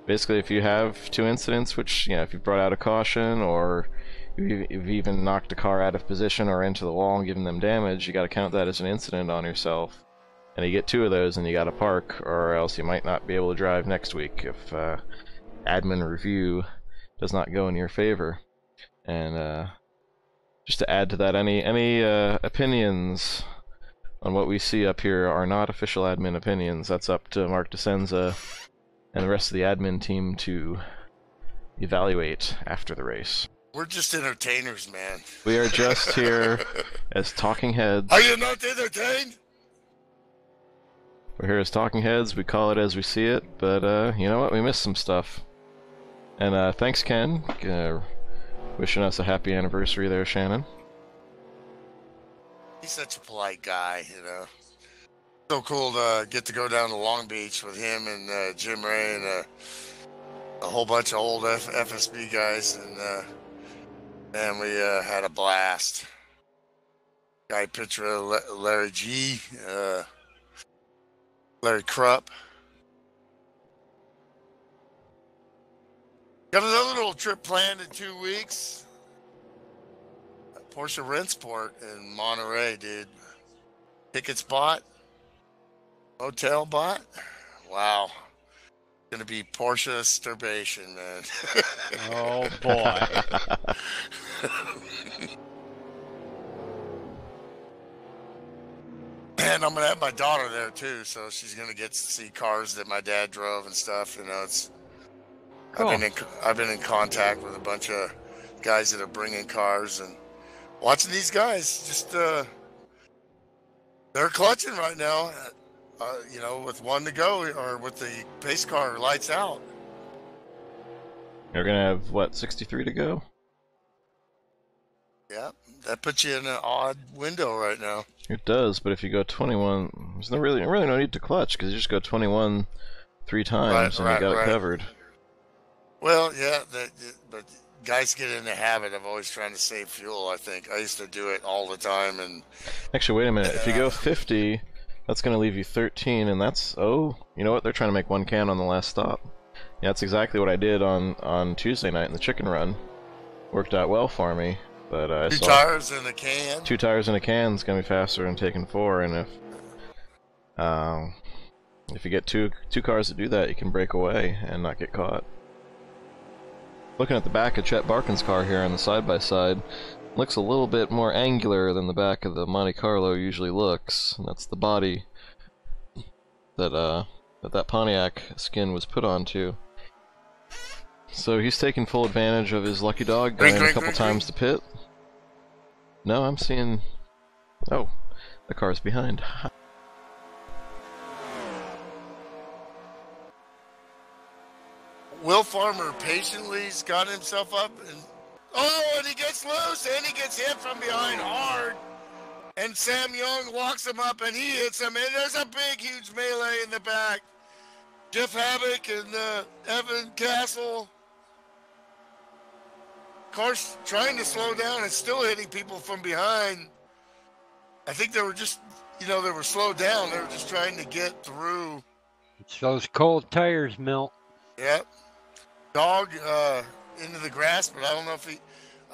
Basically, if you have 2 incidents, which, you know, if you brought out a caution or you've even knocked a car out of position or into the wall and given them damage, you got to count that as an incident on yourself. And you get 2 of those and you got to park, or else you might not be able to drive next week if admin review does not go in your favor. And just to add to that, any opinions on what we see up here are not official admin opinions. That's up to Mark DeSenza and the rest of the admin team to evaluate after the race. We're just entertainers, man. We are just here as talking heads. Are you not entertained? We're here as talking heads. We call it as we see it. But you know what? We missed some stuff. And thanks, Ken. Wishing us a happy anniversary there, Shannon. He's such a polite guy, you know. So cool to get to go down to Long Beach with him and Jim Ray and a whole bunch of old FSB guys, and we had a blast. Guy picture of Larry G, Larry Krupp. Got another little trip planned in 2 weeks. Porsche Rentsport in Monterey, dude. Tickets bought. Hotel bought. Wow. Gonna be Porsche Sturbation, man. Oh boy. And I'm gonna have my daughter there too, so she's gonna get to see cars that my dad drove and stuff. You know, it's. Cool. I've been in contact with a bunch of guys that are bringing cars and watching these guys. Just they're clutching right now. You know, with 1 to go or with the pace car lights out. You're gonna have what, 63 to go? Yeah, that puts you in an odd window right now. It does, but if you go 21, there's really no need to clutch because you just go 21 3 times and you got it covered. Well, yeah, but guys get in the habit of always trying to save fuel. I think I used to do it all the time, and actually, wait a minute. If you go 50, That's going to leave you 13, and that's, oh, you know what? They're trying to make one can on the last stop. Yeah, that's exactly what I did on Tuesday night in the chicken run. Worked out well for me, but I Two saw tires in a can. 2 tires in a can is going to be faster than taking 4, and if you get two cars to do that, you can break away and not get caught. Looking at the back of Chet Barkin's car here on the side-by-side, looks a little bit more angular than the back of the Monte Carlo usually looks. And that's the body that that Pontiac skin was put onto. So he's taking full advantage of his lucky dog, going a couple times to pit. No, I'm seeing... Oh, the car's behind. Will Farmer patiently's got himself up, and he gets loose, and he gets hit from behind hard. And Sam Young walks him up, and he hits him, and there's a big, huge melee in the back. Jeff Havoc and Evan Castle. Cars trying to slow down and still hitting people from behind. I think they were just, they were slowed down. They were just trying to get through. It's those cold tires, Milt. Yep. Dog into the grass, but I don't know if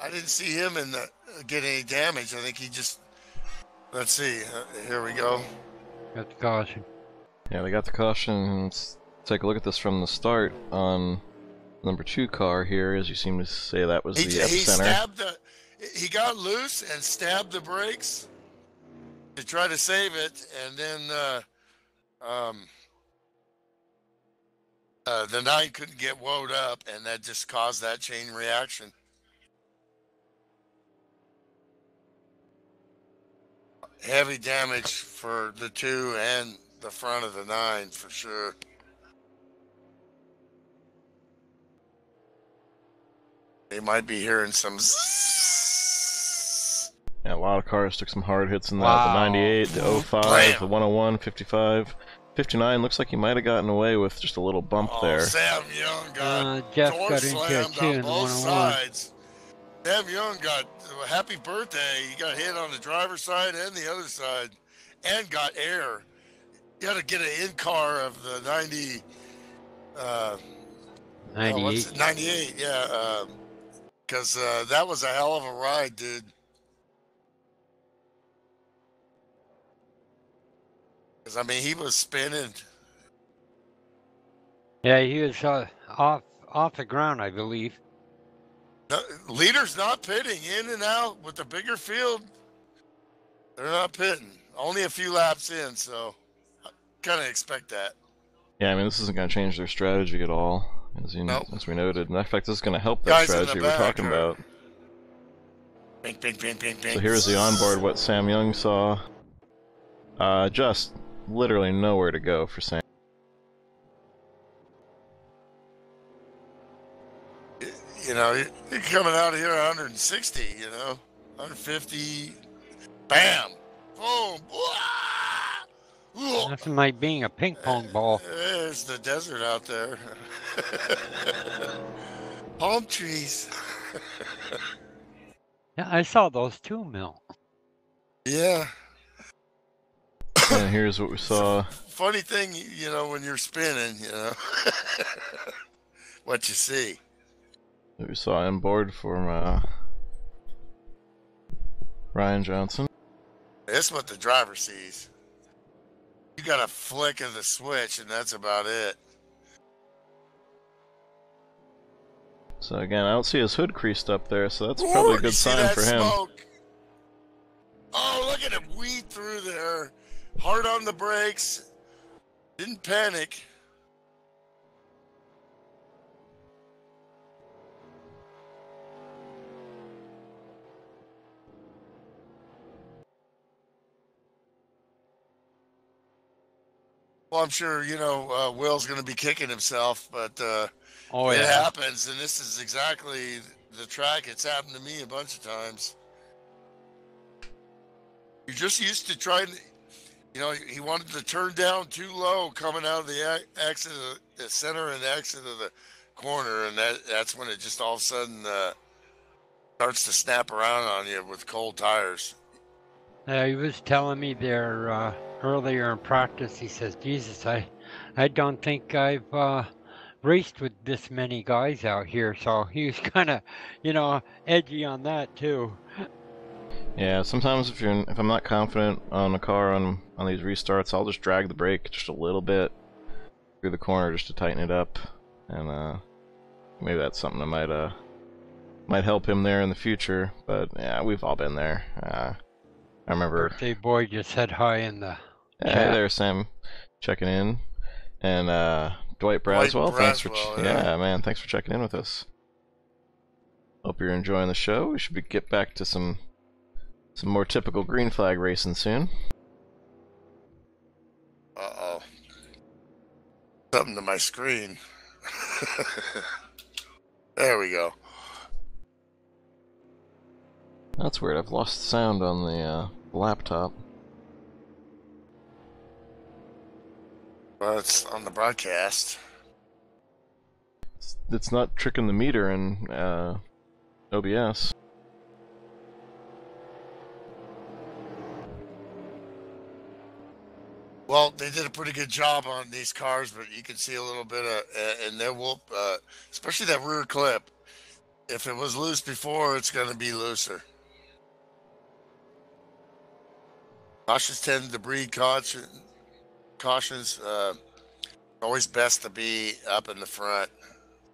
I didn't see him get any damage. I think he just, let's see, here we go. Got the caution. Yeah, they got the caution. Let's take a look at this from the start on number 2 car here, as you seem to say that was the epicenter. He got loose and stabbed the brakes to try to save it, and then the 9 couldn't get wound up, and that just caused that chain reaction. Heavy damage for the 2 and the front of the 9 for sure. They might be hearing some zzz. Yeah, a lot of cars took some hard hits in that. Wow. The 98, the 05, Blam. the 101, 55. 59 looks like he might have gotten away with just a little bump there. Sam Young got Jeff door got into it slammed too on in the both 101. sides. Sam Young got happy birthday. He got hit on the driver's side and the other side, and got air. You got to get an in car of the 90. 98. 98, yeah. Because that was a hell of a ride, dude. Because, I mean, he was spinning. Yeah, he was off the ground, I believe. No, leaders not pitting, in and out with the bigger field. They're not pitting. Only a few laps in, so I kind of expect that. Yeah, I mean, this isn't going to change their strategy at all, as we noted. In fact, this is going to help that Guys in the strategy we're back talking are- about. Bing, bing, bing, bing, bing. So here's the onboard, what Sam Young saw. Just literally nowhere to go for Sam. You're coming out of here 160, 150. Bam! Boom! Wah! Nothing like being a ping pong ball. There's the desert out there. Palm trees. Yeah, I saw those too, Milt. Yeah. And here's what we saw. Funny thing, when you're spinning, what you see. That we saw on board from Ryan Johnson. That's what the driver sees. You got a flick of the switch, and that's about it. So again, I don't see his hood creased up there, so that's probably a good sign for him. Smoke? Oh, look at him weed through there. Hard on the brakes. Didn't panic. Well, I'm sure, Will's going to be kicking himself, but it happens, and this is exactly the track. It's happened to me a bunch of times. You're just used to trying to, he wanted to turn down too low coming out of the exit of the center and the exit of the corner, and that's when it just all of a sudden starts to snap around on you with cold tires. He was telling me there earlier in practice. He says, Jesus, I don't think I've raced with this many guys out here. So he was kind of, edgy on that too. Yeah, sometimes if I'm not confident on a car on these restarts, I'll just drag the brake just a little bit through the corner just to tighten it up, and maybe that's something that might help him there in the future. But yeah, we've all been there. I remember. Birthday boy just said hi in the Hey chat. there, Sam, checking in, and Dwight Braswell. Yeah, man, thanks for checking in with us. Hope you're enjoying the show. We should get back to some more typical green flag racing soon. Uh-oh. Something to my screen. There we go. That's weird. I've lost sound on the laptop. Well, it's on the broadcast. It's not tricking the meter in OBS. Well, they did a pretty good job on these cars, but you can see a little bit of, and there will, especially that rear clip. If it was loose before, it's going to be looser. Cautions tend to breed cautions. Always best to be up in the front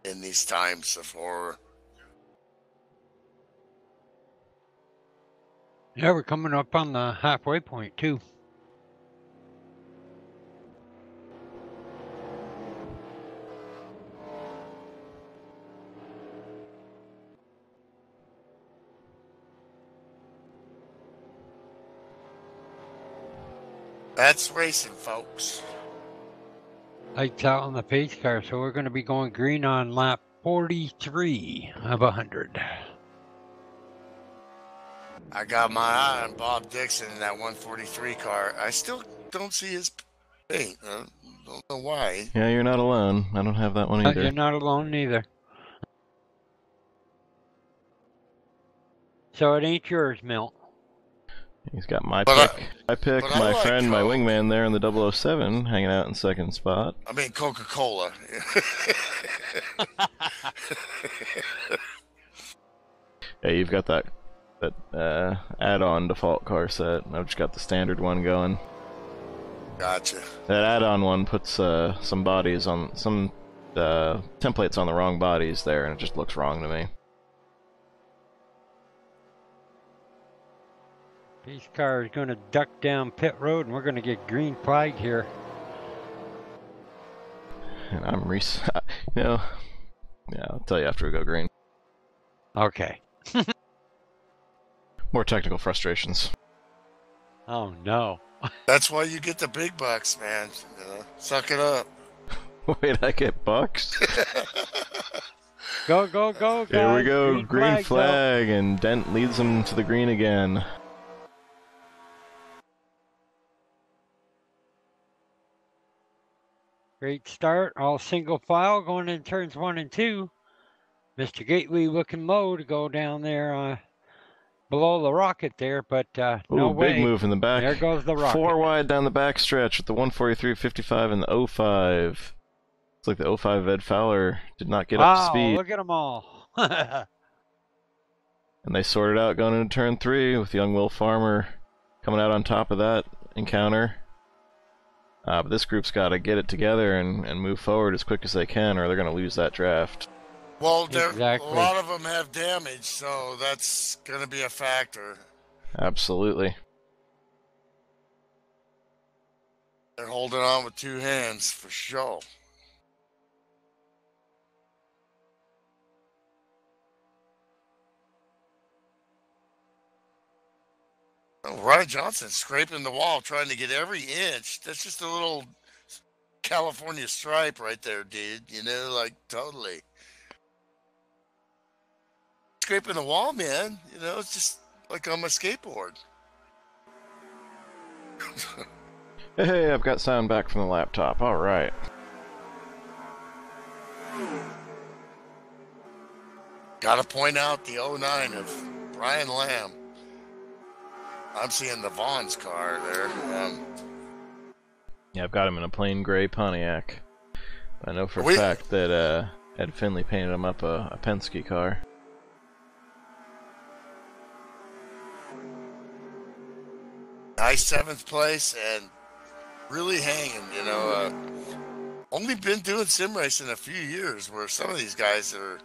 in these times of horror. Yeah, we're coming up on the halfway point too. That's racing, folks. Lights out on the pace car, so we're going to be going green on lap 43 of 100. I got my eye on Bob Dixon in that 143 car. I still don't see his paint. I don't know why. Yeah, you're not alone. I don't have that one either. You're not alone neither. So it ain't yours, Milt. He's got my But pick. My pick, but I my like friend, my Coke. wingman there in the 007, hanging out in second spot. I mean, Coca-Cola. Yeah, you've got that add-on default car set. I've just got the standard one going. Gotcha. That add-on one puts some bodies on some templates on the wrong bodies there, and it just looks wrong to me. Pace car is going to duck down pit road, and we're going to get green flag here. And I'm yeah, I'll tell you after we go green. Okay. More technical frustrations. Oh no. That's why you get the big bucks, man. Suck it up. Wait, I get bucks? Go, go, go, guys. Here we go, green flag, flag, and Dent leads them to the green again. Great start, all single file going in turns 1 and 2. Mr. Gately looking low to go down there below the rocket there, but no way. Big move in the back. There goes the rocket. 4 wide down the back stretch with the 143.55 and the 05. Looks like the 05 Ed Fowler did not get up to speed. Look at them all. And they sorted out going into turn 3 with young Will Farmer coming out on top of that encounter. But this group's got to get it together and move forward as quick as they can, or they're going to lose that draft. Well, Exactly. a lot of them have damage, so that's going to be a factor. Absolutely. They're holding on with 2 hands for sure. Oh, Ryan Johnson scraping the wall, trying to get every inch. That's just a little California stripe right there, dude. You know, like totally. Scraping the wall, man. You know, it's just like on my skateboard. Hey, I've got sound back from the laptop. All right. Got to point out the 09 of Brian Lamb. I'm seeing the Vaughn's car there. Yeah, I've got him in a plain gray Pontiac. I know for a We- fact that Ed Finley painted him up a Penske car. Nice 7th place and really hanging, you know. Only been doing sim racing a few years, where some of these guys are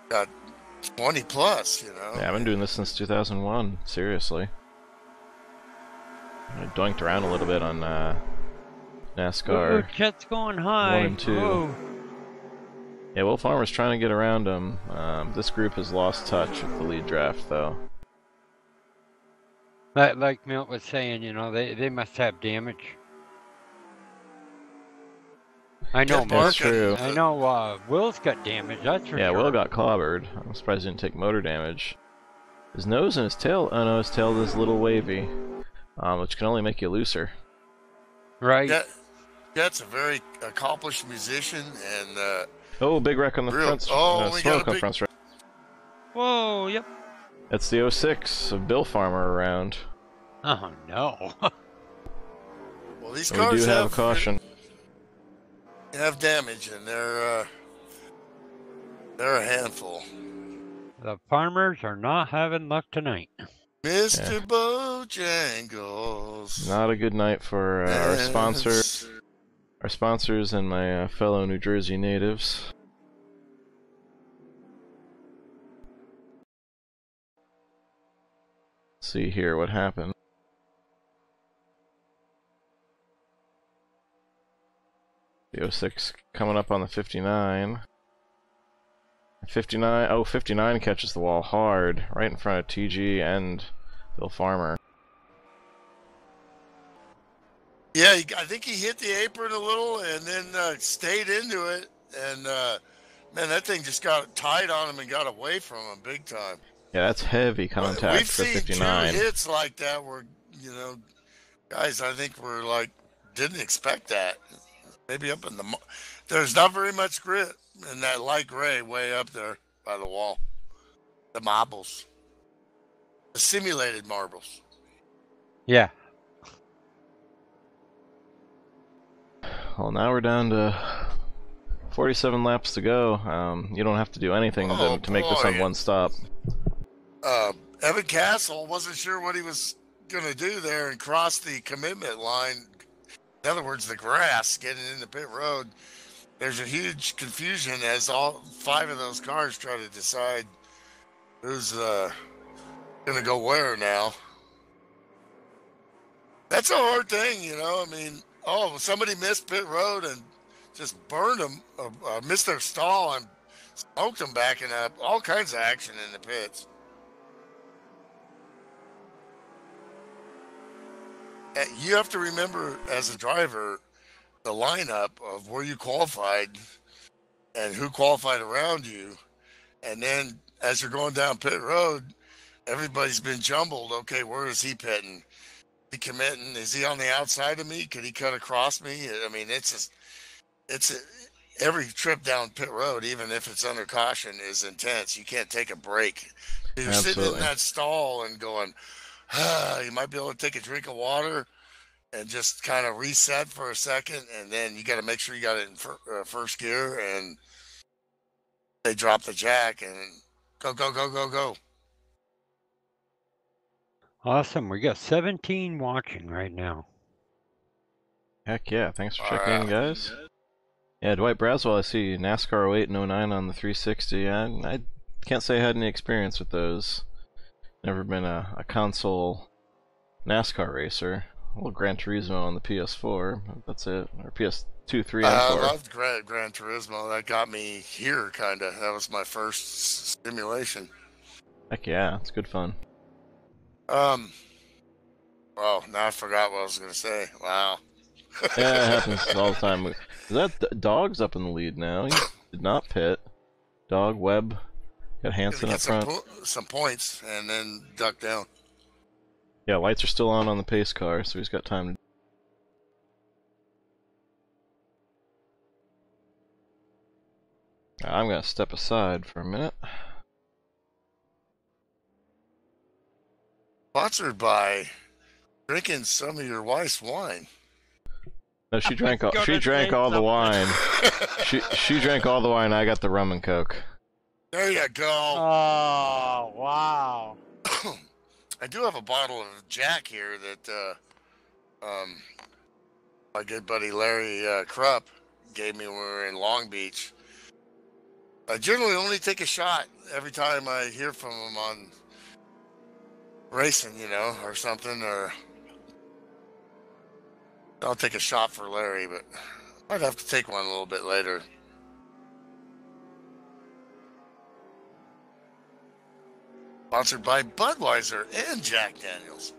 got 20 plus, you know. Yeah, I've been doing this since 2001. Seriously. I doinked around a little bit on NASCAR. Ooh, Chet's going high. 1 and 2. Ooh. Yeah, Will Farmer's trying to get around him. This group has lost touch with the lead draft, though. Like Milt was saying, you know, they must have damage. I know, Get Milt. That's true. I know Will's got damage, that's for Yeah, sure. Will got clobbered. I'm surprised he didn't take motor damage. His nose and his tail, oh no, his tail is a little wavy, which can only make you looser. Right. Jet's a very accomplished musician, and Oh, big wreck on the front. we got smoke a on big- front. Whoa, yep. That's the 06 of Bill Farmer around. Oh, no. well, these We cars do have caution. have damage, and they're a handful. The farmers are not having luck tonight. Mr. Bojangles. Not a good night for our sponsors, and my fellow New Jersey natives. Let's see here what happened. The 06 coming up on the 59. 59, oh, 59 catches the wall hard, right in front of TG and Bill Farmer. Yeah, I think he hit the apron a little and then stayed into it. And, man, that thing just got tight on him and got away from him big time. Yeah, that's heavy contact We've for seen 59. 2 hits like that where, you know, guys, I think were like, didn't expect that. Maybe up in the... There's not very much grit in that light gray way up there by the wall. The marbles. The simulated marbles. Yeah. Well, now we're down to 47 laps to go. You don't have to do anything to make this on one stop. Evan Castle wasn't sure what he was going to do there and crossed the commitment line. In other words, the grass getting into pit road. There's a huge confusion as all 5 of those cars try to decide who's going to go where now. That's a hard thing, you know. I mean, somebody missed pit road and just burned them, missed their stall and smoked them backing up. All kinds of action in the pits. You have to remember as a driver the lineup of where you qualified and who qualified around you. And then as you're going down pit road, everybody's been jumbled. Okay, where is he pitting? Is he committing? Is he on the outside of me? Could he cut across me? I mean, every trip down pit road, even if it's under caution, is intense. You can't take a break. You're sitting in that stall and going, you might be able to take a drink of water and just kind of reset for a second, and then you got to make sure you got it in first gear, and they drop the jack and go, go, go, go, go. Awesome. We got 17 watching right now. Heck yeah, thanks for checking in, guys. Yeah, Dwight Braswell, I see NASCAR 08 and 09 on the 360. I can't say I had any experience with those. Never been a console NASCAR racer. A little Gran Turismo on the PS4. That's it. Or PS2, 3, and 4. I loved Gran Turismo. That got me here, kind of. That was my first simulation. Heck yeah, it's good fun. Well, now I forgot what I was going to say. Wow. Yeah, it happens all the time. Is that Dog's up in the lead now? He did not pit. Dog, Webb, got Hansen up front. Some points and then duck down. Yeah, lights are still on the pace car, so he's got time to... I'm going to step aside for a minute. Sponsored by drinking some of your wife's wine. No, she drank was all. She gonna drank say all the something. wine. She drank all the wine. I got the rum and coke. There you go. Oh, wow. I do have a bottle of Jack here that my good buddy Larry Krupp gave me when we were in Long Beach. I generally only take a shot every time I hear from him on racing, or something, or I'll take a shot for Larry, but I'd have to take one a little bit later. Sponsored by Budweiser and Jack Daniels.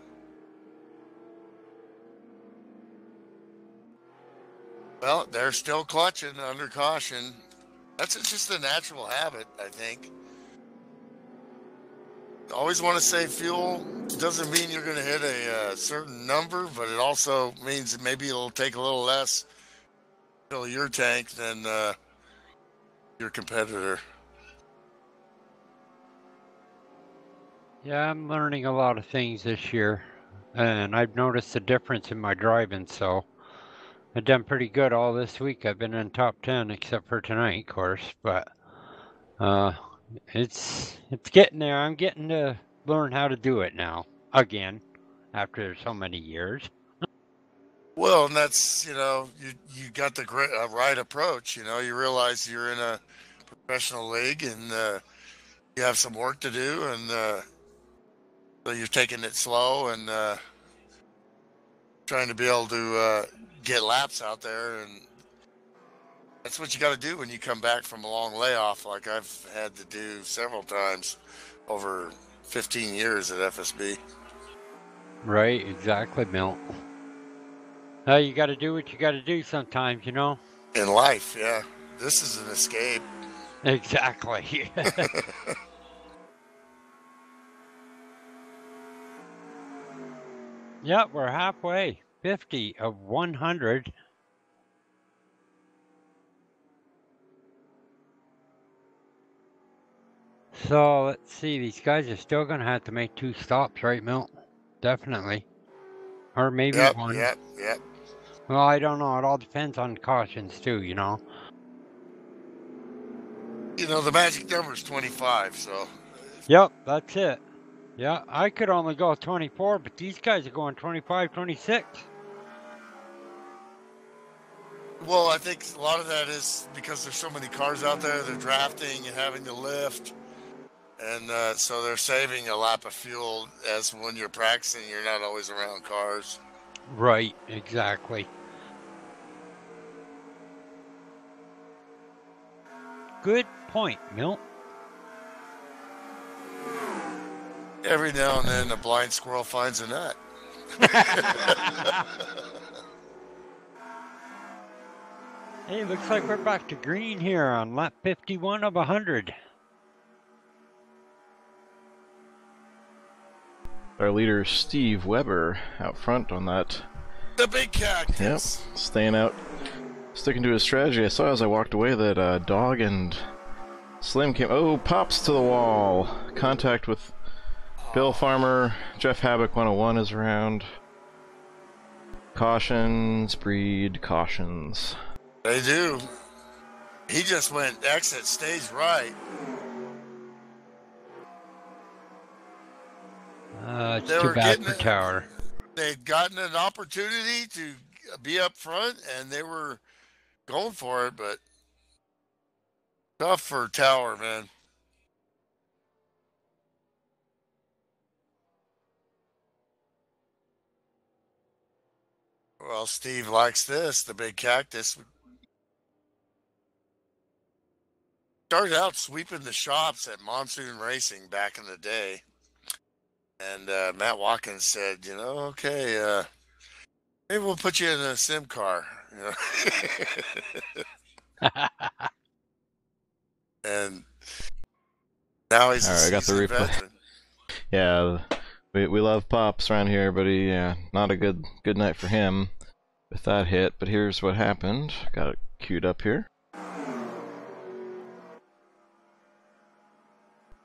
Well, they're still clutching under caution. It's just a natural habit, I think. Always want to save fuel. Doesn't mean you're going to hit a certain number, but it also means maybe it'll take a little less to fill your tank than your competitor. Yeah, I'm learning a lot of things this year, and I've noticed a difference in my driving, so I've done pretty good all this week. I've been in top 10, except for tonight, of course, but it's getting there. I'm getting to learn how to do it now, again, after so many years. Well, and that's, you got the right approach. You realize you're in a professional league and you have some work to do, and so you're taking it slow and trying to be able to get laps out there. And that's what you got to do when you come back from a long layoff, like I've had to do several times over 15 years at FSB. Right, exactly, Milt. You got to do what you got to do sometimes, In life, yeah. This is an escape. Exactly. Yeah, we're halfway. 50 of 100. So let's see. These guys are still going to have to make 2 stops, right, Milt? Definitely. Or maybe Yep, 1. yep. Well, I don't know. It all depends on cautions, too, The magic number is 25, so. Yep, that's it. Yeah, I could only go 24, but these guys are going 25, 26. Well, I think a lot of that is because there's so many cars out there, they're drafting and having to lift. And so they're saving a lap of fuel, as when you're practicing, you're not always around cars. Right, exactly. Good point, Milt. Every now and then a blind squirrel finds a nut. Hey, looks like we're back to green here on lap 51 of 100. Our leader, Steve Weber, out front on that. The big cactus. Yep, staying out, sticking to his strategy. I saw as I walked away that Dog and Slim came. Oh, pops to the wall. Contact with Bill Farmer. Jeff Habbock 101 is around. Cautions, breed, cautions. They do. He just went exit stage right. It's too bad for Tower. They'd gotten an opportunity to be up front, and they were going for it, but tough for Tower, man. Well, Steve likes this, the big cactus. Started out sweeping the shops at Monsoon Racing back in the day. And Matt Watkins said, okay, maybe we'll put you in a sim car. And now he's All right, I got the replay. veteran. Yeah, we love Pops around here, but not a good night for him with that hit. But here's what happened. Got it queued up here.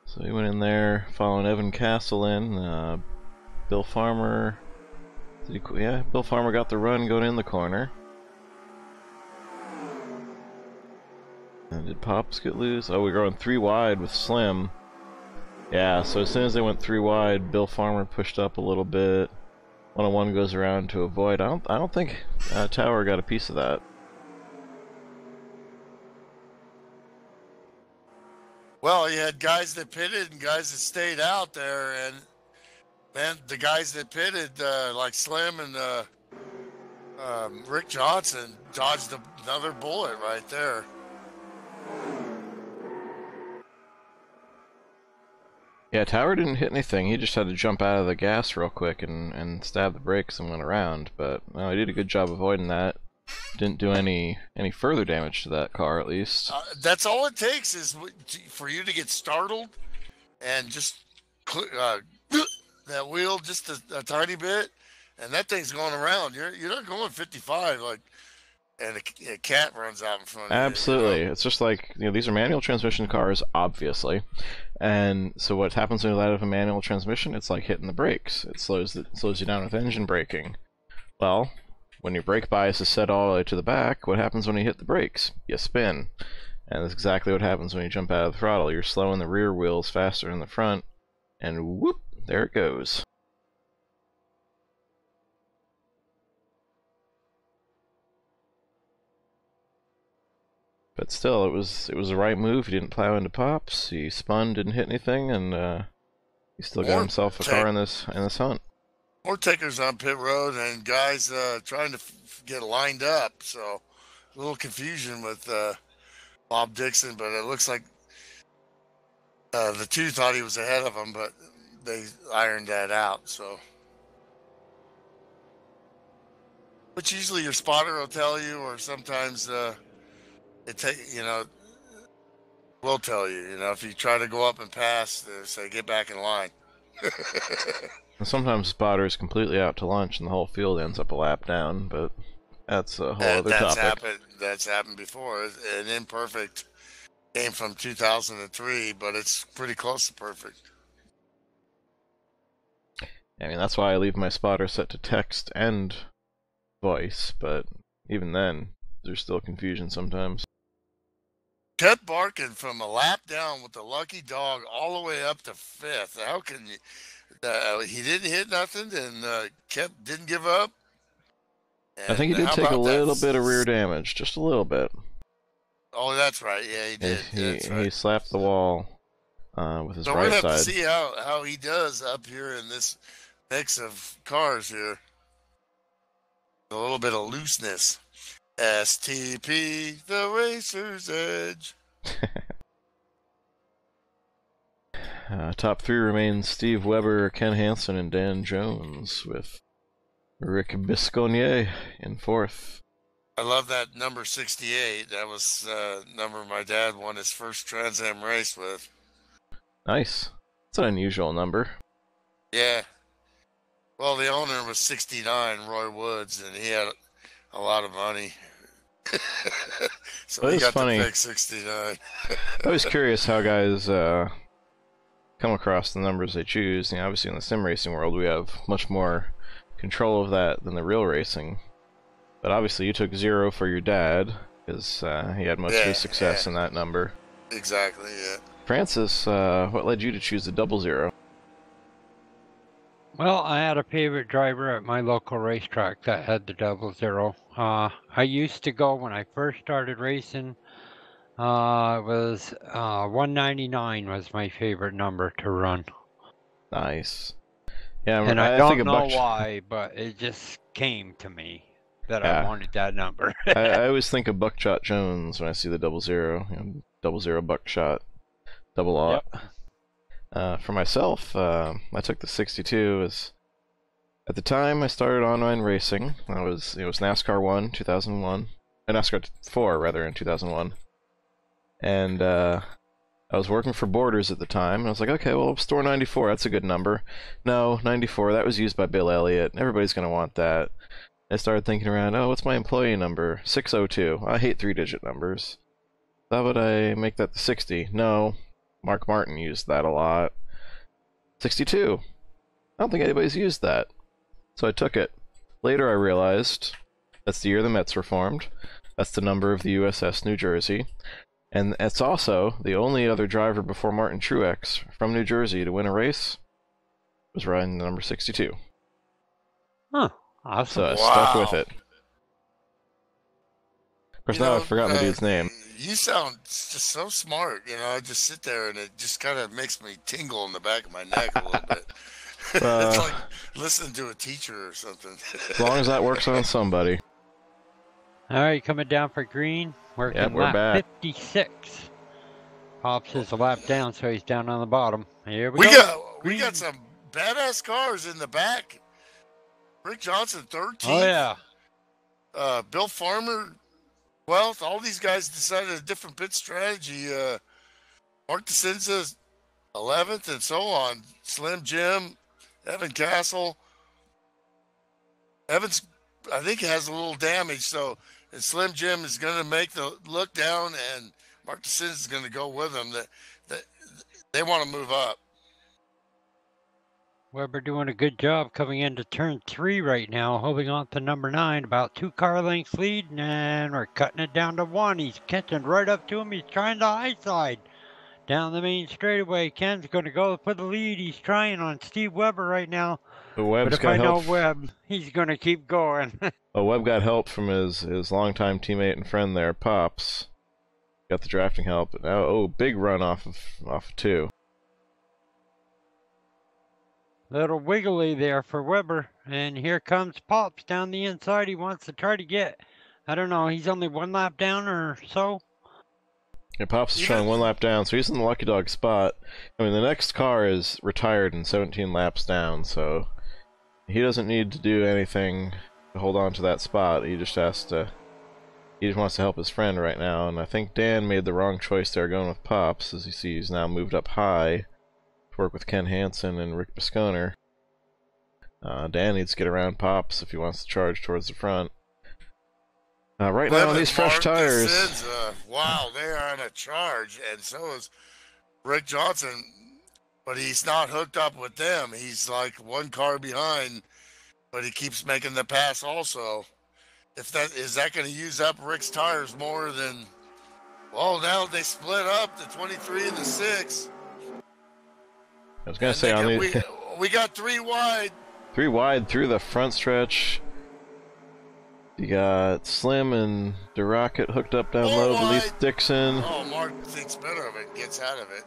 So he went in there, following Evan Castle in. Bill Farmer. Bill Farmer got the run going in the corner. And did Pops get loose? Oh, we're going 3 wide with Slim. Yeah, so as soon as they went 3 wide, Bill Farmer pushed up a little bit. 101 goes around to avoid. I don't think Tower got a piece of that. Well, you had guys that pitted and guys that stayed out there, and man, the guys that pitted, like Slim and Rick Johnson, dodged another bullet right there. Yeah, Tower didn't hit anything. He just had to jump out of the gas real quick and stab the brakes and went around. But no, he did a good job avoiding that. Didn't do any further damage to that car, at least. That's all it takes is for you to get startled and just that wheel just a tiny bit, and that thing's going around. You're not going 55 like, and a cat runs out in front of you. Absolutely. You know? It's just like, these are manual transmission cars, obviously. And so what happens when you let out of a manual transmission? It's like hitting the brakes. It slows you down with engine braking. Well, when your brake bias is set all the way to the back, what happens when you hit the brakes? You spin. And that's exactly what happens when you jump out of the throttle. You're slowing the rear wheels faster than the front, and whoop, there it goes. But still, it was the right move. He didn't plow into Pops. He spun, didn't hit anything, and he still got himself a car in this hunt. More takers on pit road and guys trying to get lined up. So a little confusion with Bob Dixon, but it looks like the two thought he was ahead of him, but they ironed that out. So, which usually your spotter will tell you, or sometimes will tell you. If you try to go up and pass, they say get back in line. And sometimes spotters completely out to lunch and the whole field ends up a lap down, but that's a whole other topic. That's happened before. An imperfect game from 2003, but it's pretty close to perfect. I mean, that's why I leave my spotter set to text and voice, but even then, there's still confusion sometimes. Kept barking from a lap down with the lucky dog all the way up to 5th. How can you? He didn't hit nothing and didn't give up. And I think he did take a little bit of rear damage, just a little bit. Oh, that's right. Yeah, he did. He slapped the wall with his right side. So we're gonna have to see how he does up here in this mix of cars here. A little bit of looseness. STP, the Racer's Edge. Top 3 remains Steve Weber, Ken Hansen, and Dan Jones, with Rick Bisconier in 4th. I love that number 68. That was the number my dad won his first Trans Am race with. Nice. It's an unusual number. Yeah. Well, the owner was 69, Roy Woods, and he had a lot of money. So he got to pick 69. I was curious how guys come across the numbers they choose. Obviously in the sim racing world we have much more control of that than the real racing. But obviously you took 0 for your dad, because he had most of his success in that number. Exactly, yeah. Francis, what led you to choose the 00? Well, I had a favorite driver at my local racetrack that had the 00. I used to go when I first started racing. It was 199 was my favorite number to run. Nice. Yeah, and I don't know why, but it just came to me that I wanted that number. I always think of Buckshot Jones when I see the 00. 00 Buckshot, double aught. Yep. For myself, I took the 62. At the time I started online racing. It was NASCAR 1, 2001. NASCAR 4, rather, in 2001. And I was working for Borders at the time, and I was like, okay, well, store 94, that's a good number. No, 94, that was used by Bill Elliott. Everybody's going to want that. I started thinking around, oh, what's my employee number? 602. I hate 3-digit numbers. How would I make that the 60? No. Mark Martin used that a lot. 62. I don't think anybody's used that. So I took it. Later I realized that's the year the Mets were formed. That's the number of the USS New Jersey. And it's also the only other driver before Martin Truex from New Jersey to win a race was riding the number 62. Huh. Awesome. So I Wow. stuck with it. Of course, You now know, I've forgotten the dude's name. You sound just so smart. I just sit there and it just kind of makes me tingle in the back of my neck a little bit. It's like listening to a teacher or something. As long as that works on somebody. All right, coming down for green. Working Yep, we're lap back. 56. Pops is a lap down, so he's down on the bottom. Here we go. We got some badass cars in the back. Rick Johnson, 13th. Oh, yeah. Bill Farmer, 12th. All these guys decided a different pit strategy. Mark DeCinza, 11th, and so on. Slim Jim, Evan Castle. Evans, I think, has a little damage, so and Slim Jim is going to make the look down, and Mark DeCinza is going to go with him. They want to move up. Weber doing a good job coming into turn 3 right now, holding on to number 9, about 2 car lengths lead, and we're cutting it down to 1. He's catching right up to him. He's trying the high side down the main straightaway. Ken's going to go for the lead. He's trying on Steve Weber right now. But if I know Webb, he's going to keep going. Webb got help from his longtime teammate and friend there, Pops. Got the drafting help. But now, big run off of 2. Little wiggly there for Weber. And here comes Pops down the inside. He wants to try to get, I don't know, he's only 1 lap down or so. Yeah, Pops is trying 1 lap down, so he's in the lucky dog spot. I mean, the next car is retired and 17 laps down, so he doesn't need to do anything to hold on to that spot. He just wants to help his friend right now, and I think Dan made the wrong choice there going with Pops. As you see, he's now moved up high to work with Ken Hansen and Rick Bisconer. Dan needs to get around Pops if he wants to charge towards the front. Right now on these fresh tires. Wow, they are on a charge, and so is Rick Johnson, but he's not hooked up with them. He's like 1 car behind, but he keeps making the pass also. Is that going to use up Rick's tires more than? Well, now they split up the 23 and the 6. I was going to say we got 3 wide. 3 wide through the front stretch. You got Slim and DeRocket hooked up down low. Elise Dixon. Oh, Mark thinks better of it, gets out of it.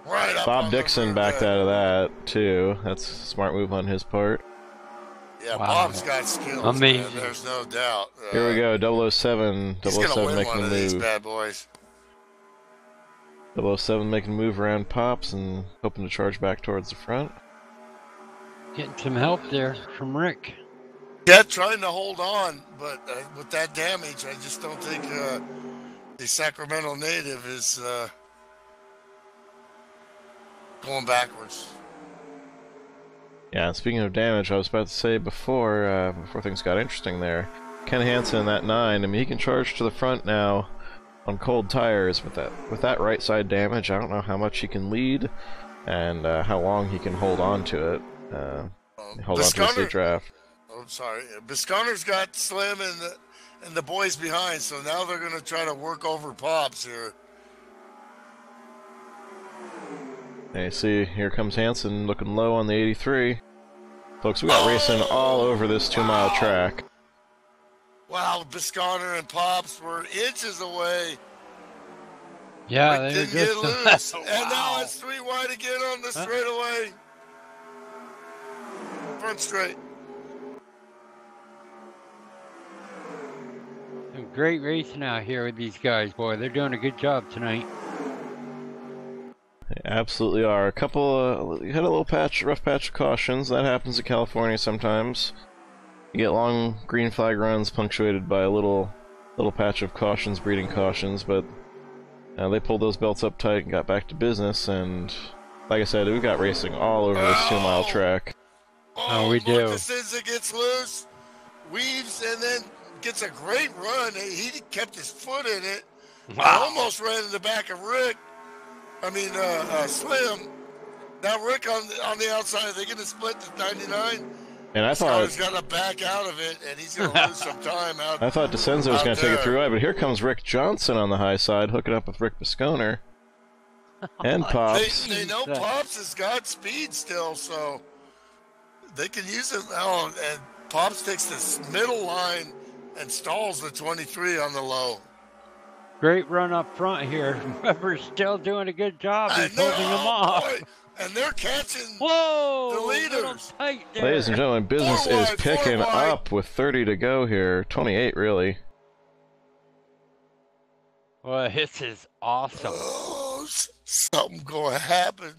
Right up. Bob Dixon backed out of that too. That's a smart move on his part. Yeah, wow. Bob's got skills. Amazing. Man, there's no doubt. Here we go, 007. He's gonna win making one the of move. These bad boys. 007 making a move around Pops and hoping to charge back towards the front. Getting some help there from Rick. Yeah, trying to hold on, but with that damage, I just don't think the Sacramento native is going backwards. Yeah, speaking of damage, I was about to say before things got interesting there, Ken Hansen in that 9, I mean, he can charge to the front now on cold tires with that right side damage. I don't know how much he can lead and how long he can hold on to it. Hold on to the state draft. Oh, sorry. Bisconer's got Slim and the boys behind, so now they're going to try to work over Pops here. And you see, here comes Hansen looking low on the 83. Folks, we got racing all over this 2-mile track. Wow, Bisconer and Pops were inches away. Yeah, Rick they didn't get loose. And now it's 3 wide again on the straightaway. Front straight. Some great racing out here with these guys, boy. They're doing a good job tonight. They absolutely are. You had a rough patch of cautions. That happens in California sometimes. You get long green flag runs punctuated by a little patch of cautions, breeding cautions, but they pulled those belts up tight and got back to business, and like I said, we've got racing all over this 2-mile track. Oh, we do. Marcus gets loose, weaves, and then gets a great run. He kept his foot in it. Wow. Almost ran in the back of Rick. Slim. Now Rick on the outside. Are they going to split the 99? And I Scotty's thought got to back out of it, and he's going to lose some time out. I thought DeCenzo was out going to take it there. through right, but here comes Rick Johnson on the high side, hooking up with Rick Bisconer. And Pops. They know Pops has got speed still, so they can use him. Oh, and Pops takes this middle line and stalls the 23 on the low. Great run up front here. Weber's still doing a good job. He's holding them off. Boy, and they're catching Whoa! the Little leaders. tight there. Ladies and gentlemen, business Four is wide, picking four wide. up with 30 to go here. 28, really. Well, this is awesome. Oh, something going to happen.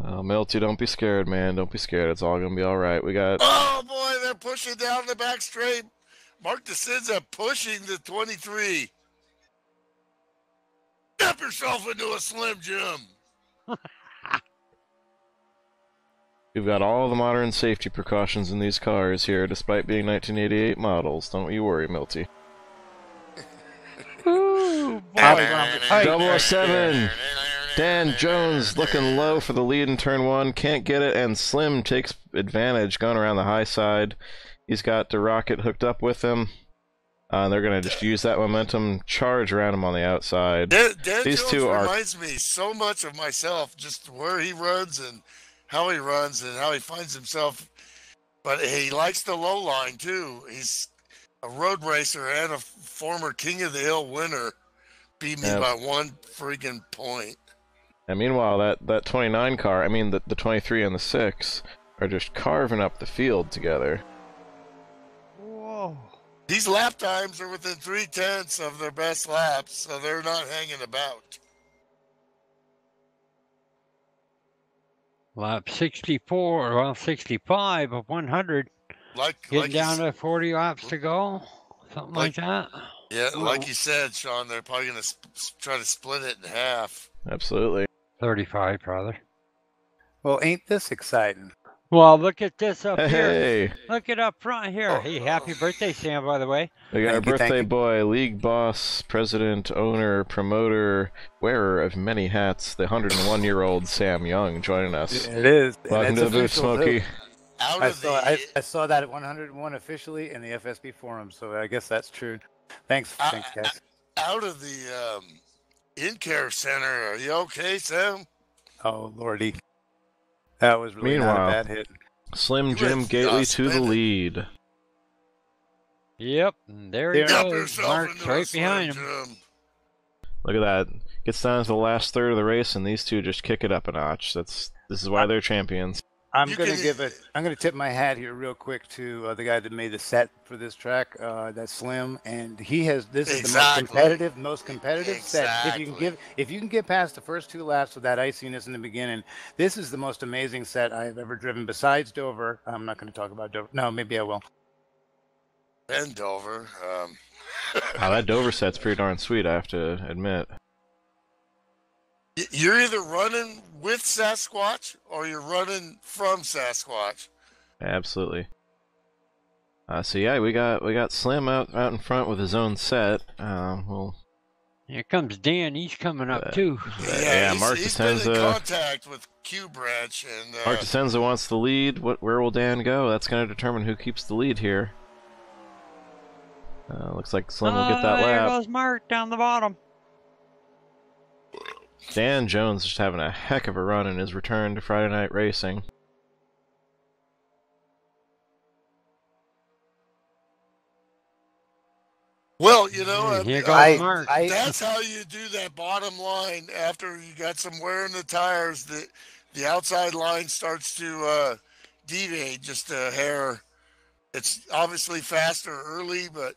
Oh, Milty, don't be scared, man. Don't be scared. It's all going to be all right. We got... Oh, boy, they're pushing down the back straight. Mark DeCenzo pushing the 23. Step yourself into a Slim Jim. We've got all the modern safety precautions in these cars here, despite being 1988 models. Don't you worry, Milty. Ooh, boy. 007. Dan Jones looking low for the lead in turn one. Can't get it, and Slim takes advantage going around the high side. He's got the rocket hooked up with him. They're going to just use that momentum, charge around him on the outside. Dan These Jones two are... reminds me so much of myself, just where he runs and how he runs and how he finds himself. But he likes the low line, too. He's a road racer and a former King of the Hill winner. Beat me by one freaking point. And meanwhile, that 29 car, I mean the 23 and the 6, are just carving up the field together. Whoa. These lap times are within 3/10 of their best laps, so they're not hanging about. Lap 64, well, 65 of 100. Getting down to 40 laps to go, something like that. Yeah, like you said, Sean, they're probably going to try to split it in half. Absolutely. 35, rather. Well, ain't this exciting? Well, look at this up here. Hey, Look at up front here. Hey, happy birthday, Sam, by the way. we got our Thank you, birthday thank you. boy, league boss, president, owner, promoter, wearer of many hats, the 101-year-old Sam Young joining us. It is. and Welcome it's to the booth, official, Smokey. too. Out I of saw, the I saw that at 101 officially in the FSB forum, so I guess that's true. Thanks guys. out of the in-care center, are you okay, Sam? Oh, Lordy. That was really not Meanwhile, a bad hit. Slim You Jim went Gately to the spinning. lead. Yep, and there he There- Dump goes. yourself Mark's into a right Slim behind him. Jim. Look at that. Gets down to the last third of the race, and these two just kick it up a notch. This is why they're champions. I'm You gonna can- I'm gonna tip my hat here real quick to the guy that made the set for this track. That's Slim, and this is Exactly. the most competitive set. Exactly. If you can get past the first two laps with that iciness in the beginning, this is the most amazing set I've ever driven. Besides Dover, I'm not going to talk about Dover. No, maybe I will. And Dover. Oh, that Dover set's pretty darn sweet, I have to admit. You're either running with Sasquatch or you're running from Sasquatch. Absolutely. So yeah, we got Slim out in front with his own set. Well, Here comes Dan. He's coming up, too. yeah, Mark he's been in DeCenzo. contact with Q Branch, and Mark DeCenzo wants the lead. Where will Dan go? That's going to determine who keeps the lead here. Looks like Slim will get that There lap. goes Mark down the bottom. Dan Jones just having a heck of a run in his return to Friday Night Racing. well, you know, Here goes Mark. that's how you do that bottom line after you got some wear in the tires. The outside line starts to deviate just a hair. It's obviously faster early, but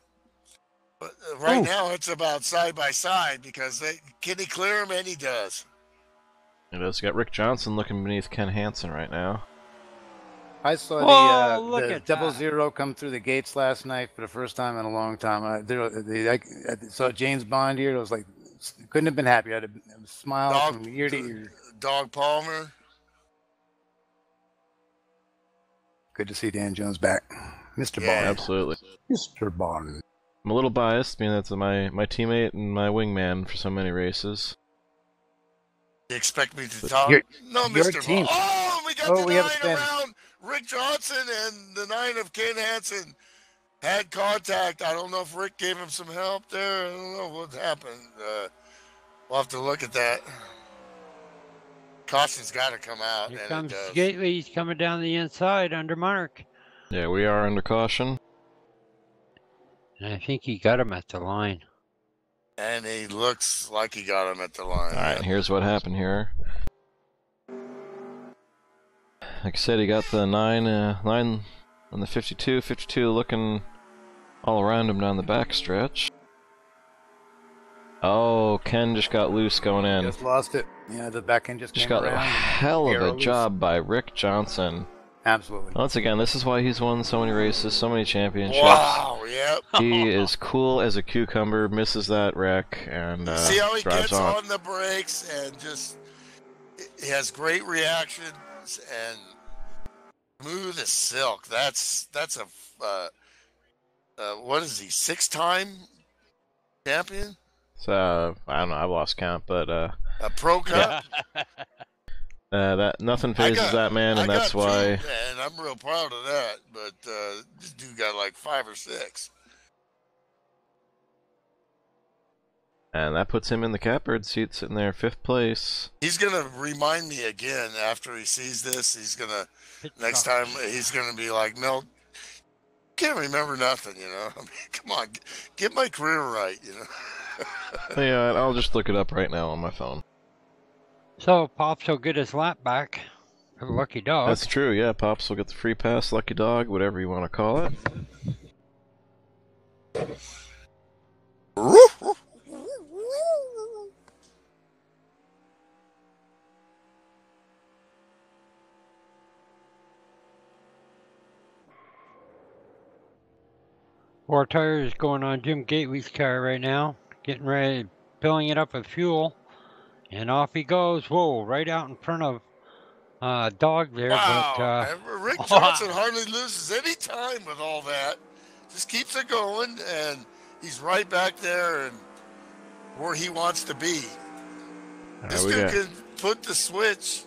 right now it's about side by side because can he clear him? And he does. It does. Got Rick Johnson looking beneath Ken Hansen right now. I saw Oh, look the at double that. zero come through the gates last night for the first time in a long time. I saw James Bond here. I was like, couldn't have been happier. I had a smile from ear to ear. Dog Palmer. Good to see Dan Jones back. Mr. Yeah. Bond. Absolutely. Mr. Bond. I'm a little biased, being that's my teammate and my wingman for so many races. You expect me to talk? No, your Mr. team. Oh, we got Oh, the we have a 9 spin. around. Rick Johnson and the 9 of Ken Hansen had contact. I don't know if Rick gave him some help there. I don't know what happened. We'll have to look at that. Caution's got to come out. Here and comes it does. Gately. He's coming down the inside under Mark. Yeah, we are under caution. And I think he got him at the line. And he looks like he got him at the line. All right, here's what happened here. Like I said, he got the 9 on the 52. 52 looking all around him down the back stretch. Oh, Ken just got loose going in. Just lost it. Yeah, the back end just came got around. a hell of a Arrow loose. job by Rick Johnson. Absolutely. Once again, this is why he's won so many races, so many championships. Wow, yep. He is cool as a cucumber, misses that wreck, and See how he drives gets on. on the brakes and just he has great reactions and smooth as silk. That's a what is he, 6-time champion? So I don't know, I've lost count, but A Pro Cup. that nothing phases that man, and that's why. Two, and I'm real proud of that. But this dude got like 5 or 6. And that puts him in the catbird seat, sitting there 5th place. He's gonna remind me again after he sees this. He's gonna next time he's gonna be like, "No, can't remember nothing." You know, I mean, come on, get my career right. You know. Yeah, I'll just look it up right now on my phone. So Pops will get his lap back for the lucky dog. That's true, yeah. Pops will get the free pass, lucky dog, whatever you want to call it. Four tires going on Jim Gately's car right now. Getting ready, filling it up with fuel. And off he goes. Whoa, right out in front of Dog there. Wow, But, and Rick Johnson hardly loses any time with all that. Just keeps it going, and he's right back there and where he wants to be. This dude can flip the switch.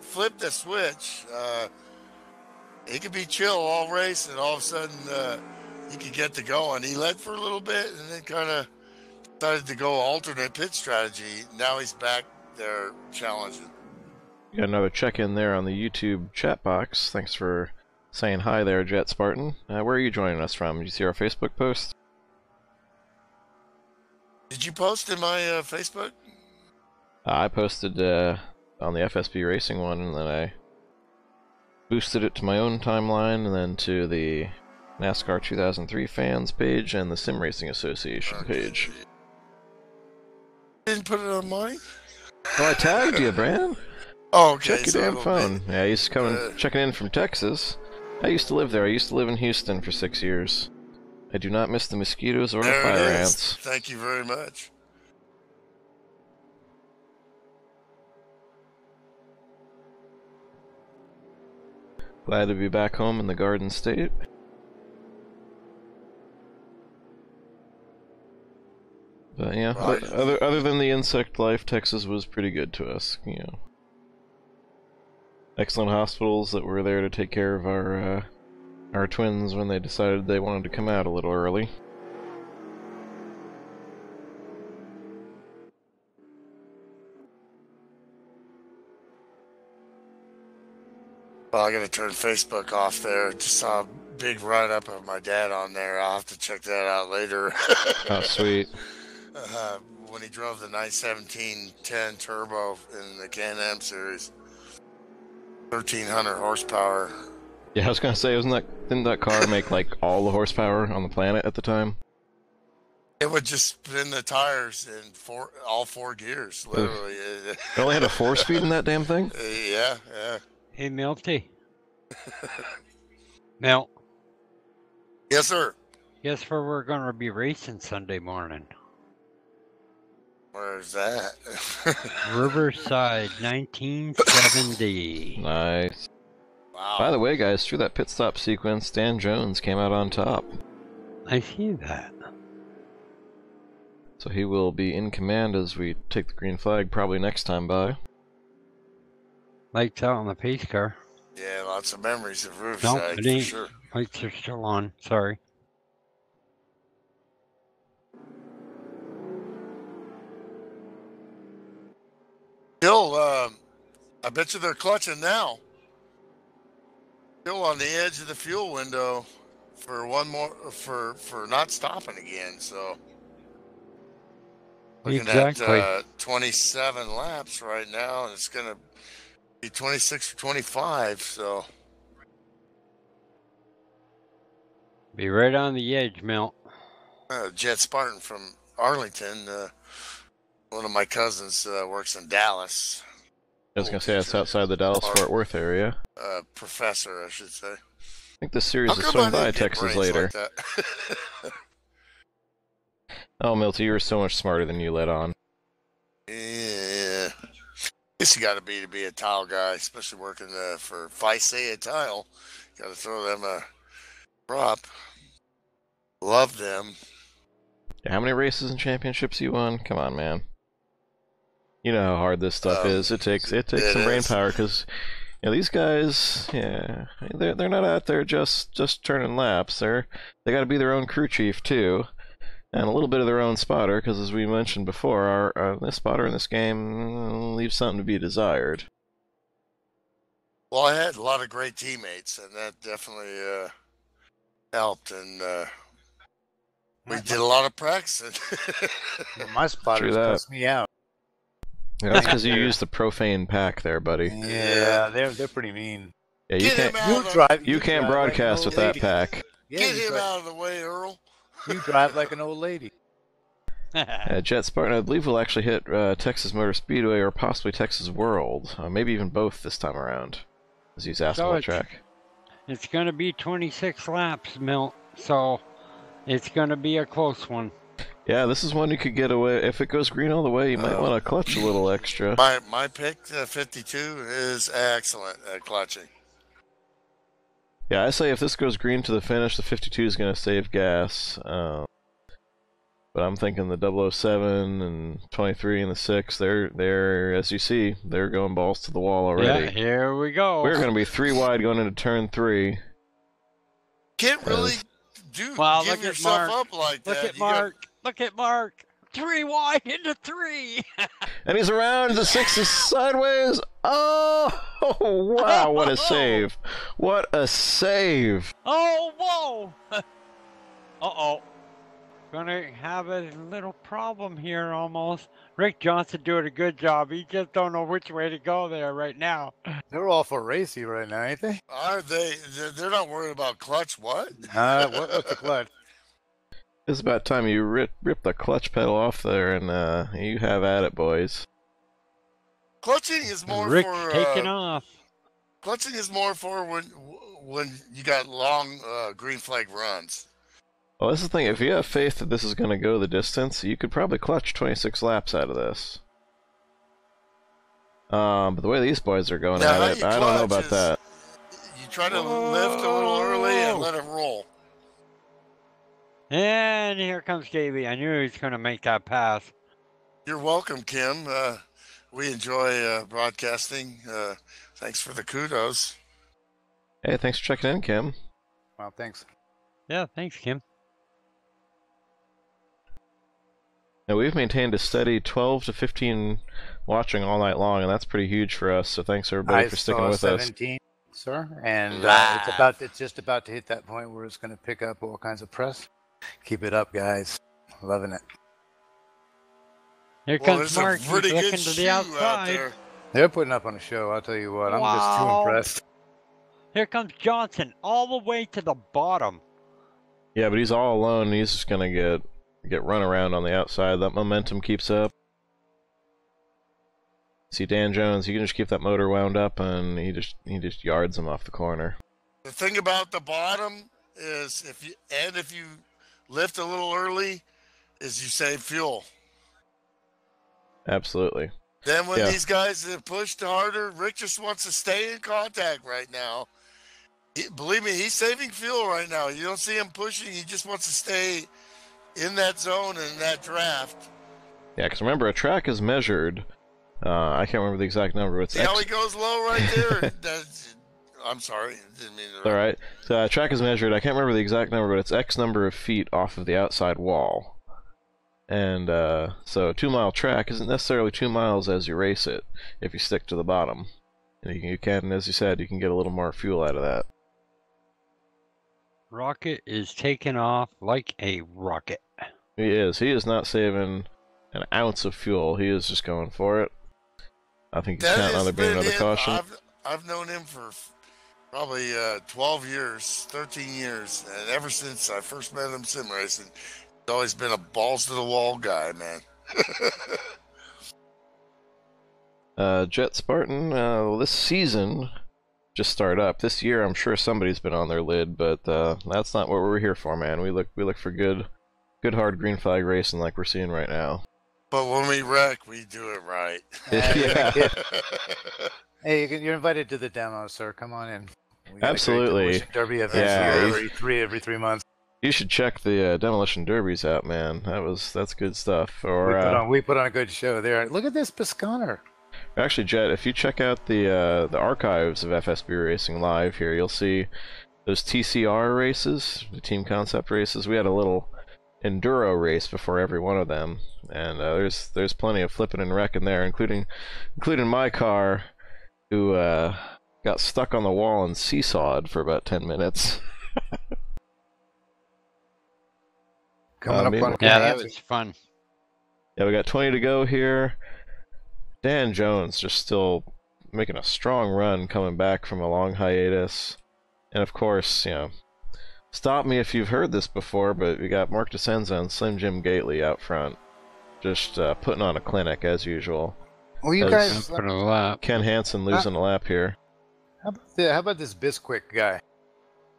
He could be chill all race, and all of a sudden he could get to going. He led for a little bit, and then kind of decided to go alternate pit strategy. Now he's back there challenging. You got another check-in there on the YouTube chat box. Thanks for saying hi there, Jet Spartan. Where are you joining us from? Did you see our Facebook post? Did you post in my Facebook? I posted on the FSB Racing one, and then I boosted it to my own timeline, and then to the NASCAR 2003 fans page and the Sim Racing Association page. Didn't put it on mine? Oh, I tagged you, Brandon. Oh, okay. Check your damn phone. Yeah, he's coming, checking in from Texas. I used to live there. I used to live in Houston for 6 years. I do not miss the mosquitoes or the fire ants. Thank you very much. Glad to be back home in the Garden State. But yeah, other than the insect life, Texas was pretty good to us. You know, excellent hospitals that were there to take care of our twins when they decided they wanted to come out a little early. Well, I gotta turn Facebook off there. Just saw a big write-up of my dad on there. I'll have to check that out later. Oh, sweet. When he drove the 917-10 turbo in the Can-Am series, 1,300 horsepower. Yeah, I was gonna say, didn't that car make like all the horsepower on the planet at the time? It would just spin the tires in all four gears, literally. It only had a 4-speed in that damn thing? Yeah. hey, Milty. Mel. Yes, sir. Guess where we're going to be racing Sunday morning? Where's that? Riverside, 1970. Nice. Wow. By the way, guys, through that pit stop sequence, Dan Jones came out on top. I see that. So he will be in command as we take the green flag probably next time by. Lights out on the pace car. Yeah, lots of memories of Nope, Riverside it for ain't. sure. Lights are still on. Sorry. Still, I bet you they're clutching now. Still on the edge of the fuel window for one more for not stopping again. So looking Exactly. at 27 laps right now, and it's gonna be 26 or 25. So Be right on the edge, Milt. Jet Spartan from Arlington, one of my cousins works in Dallas. I was gonna say that's outside the Dallas-Fort Worth area. Professor, I should say. I think this series How will come swing I by didn't get Texas brains later. like that? Oh, Milty, you were so much smarter than you let on. Yeah. Guess you got to be a tile guy, especially working for Faisea Tile. Got to throw them a prop. Love them. How many races and championships you won? Come on, man. You know how hard this stuff is. It takes some brain power because these guys, they're not out there just turning laps. They got to be their own crew chief too, and a little bit of their own spotter because, as we mentioned before, this spotter in this game leaves something to be desired. Well, I had a lot of great teammates, and that definitely helped. And we did a lot of practicing. My spotters cussed me out. Yeah, that's because you used the profane pack there, buddy. Yeah, they're pretty mean. Yeah, you can't broadcast with that pack. Yeah, Get him out of the way, Earl. You drive like an old lady. Jet Spartan, I believe, will actually hit Texas Motor Speedway or possibly Texas World, maybe even both this time around, as he's asked about track. It's going to be 26 laps, Milt, so it's going to be a close one. Yeah, this is one you could get away. If it goes green all the way, you might want to clutch a little extra. My pick, 52, is excellent at clutching. Yeah, I say if this goes green to the finish, the 52 is going to save gas. But I'm thinking the 007 and 23 and the 6, they're as you see, they're going balls to the wall already. Yeah, here we go. We're going to be 3 wide going into turn 3. Can't really give yourself up like that. Look at Mark. Look at Mark. 3 wide into 3. And he's around. The 6 is sideways. Oh, wow. What a save. What a save. Oh, whoa. Uh-oh. Gonna have a little problem here almost. Rick Johnson doing a good job. He just don't know which way to go there right now. They're all for racy right now, ain't they? Are they? They're not worried about clutch. What? What's the clutch? It's about time you rip the clutch pedal off there, and you have at it, boys. Clutching is more Rick's for taking off. Clutching is more for when you got long green flag runs. Well, this is the thing. If you have faith that this is going to go the distance, you could probably clutch 26 laps out of this. But the way these boys are going at it, I don't know about that. You try to lift a little early and let it roll. And here comes Davey. I knew he was going to make that pass. You're welcome, Kim. We enjoy broadcasting. Thanks for the kudos. Hey, thanks for checking in, Kim. Well, thanks. Yeah, thanks, Kim. Now, we've maintained a steady 12 to 15 watching all night long, and that's pretty huge for us. So thanks everybody for sticking with 17, sir, and it's just about to hit that point where it's going to pick up all kinds of press. Keep it up, guys. Loving it. Here comes Mark. He's looking to the outside. They're putting up on a show. I'll tell you what. I'm just too impressed. Here comes Johnson, all the way to the bottom. Yeah, but he's all alone. He's just gonna get run around on the outside. That momentum keeps up. See Dan Jones, he can just keep that motor wound up, and he just yards him off the corner. The thing about the bottom is if you lift a little early, is you save fuel. Absolutely. Then when these guys have pushed harder, Rick just wants to stay in contact right now. Believe me, he's saving fuel right now. You don't see him pushing. He just wants to stay in that zone and in that draft. Yeah, because remember, a track is measured I can't remember the exact number. But it's See how he goes low right there? I'm sorry, didn't mean to. All right. So track is measured. I can't remember the exact number, but it's X number of feet off of the outside wall. And so a 2-mile track isn't necessarily 2 miles as you race it if you stick to the bottom. And you can, as you said, you can get a little more fuel out of that. Rocket is taking off like a rocket. He is. He is not saving an ounce of fuel. He is just going for it. I think he's counting on there being another caution. I've known him for probably 12 years, 13 years, and ever since I first met him sim racing, he's always been a balls to the wall guy, man. Jet Spartan, this season just started up. This year, I'm sure somebody's been on their lid, but that's not what we're here for, man. We look for good hard green flag racing like we're seeing right now. But when we wreck, we do it right. Yeah. Hey, you're invited to the demo, sir. Come on in. Absolutely. Derby FSB every 3 months. You should check the Demolition Derbies out, man. That's good stuff. Or we put on a good show there. Look at this Pisconer. Actually, Jet, if you check out the archives of FSB Racing Live here, you'll see those TCR races, the Team Concept races. We had a little enduro race before every one of them, and there's plenty of flipping and wrecking there, including my car, who got stuck on the wall and seesawed for about 10 minutes. Coming up on that was fun. Yeah, we got 20 to go here. Dan Jones just still making a strong run coming back from a long hiatus. And of course, stop me if you've heard this before, but we got Mark DeCenza and Slim Jim Gately out front. Just putting on a clinic as usual. Well, you guys... Ken Hansen losing a lap here. How about this Bisquick guy?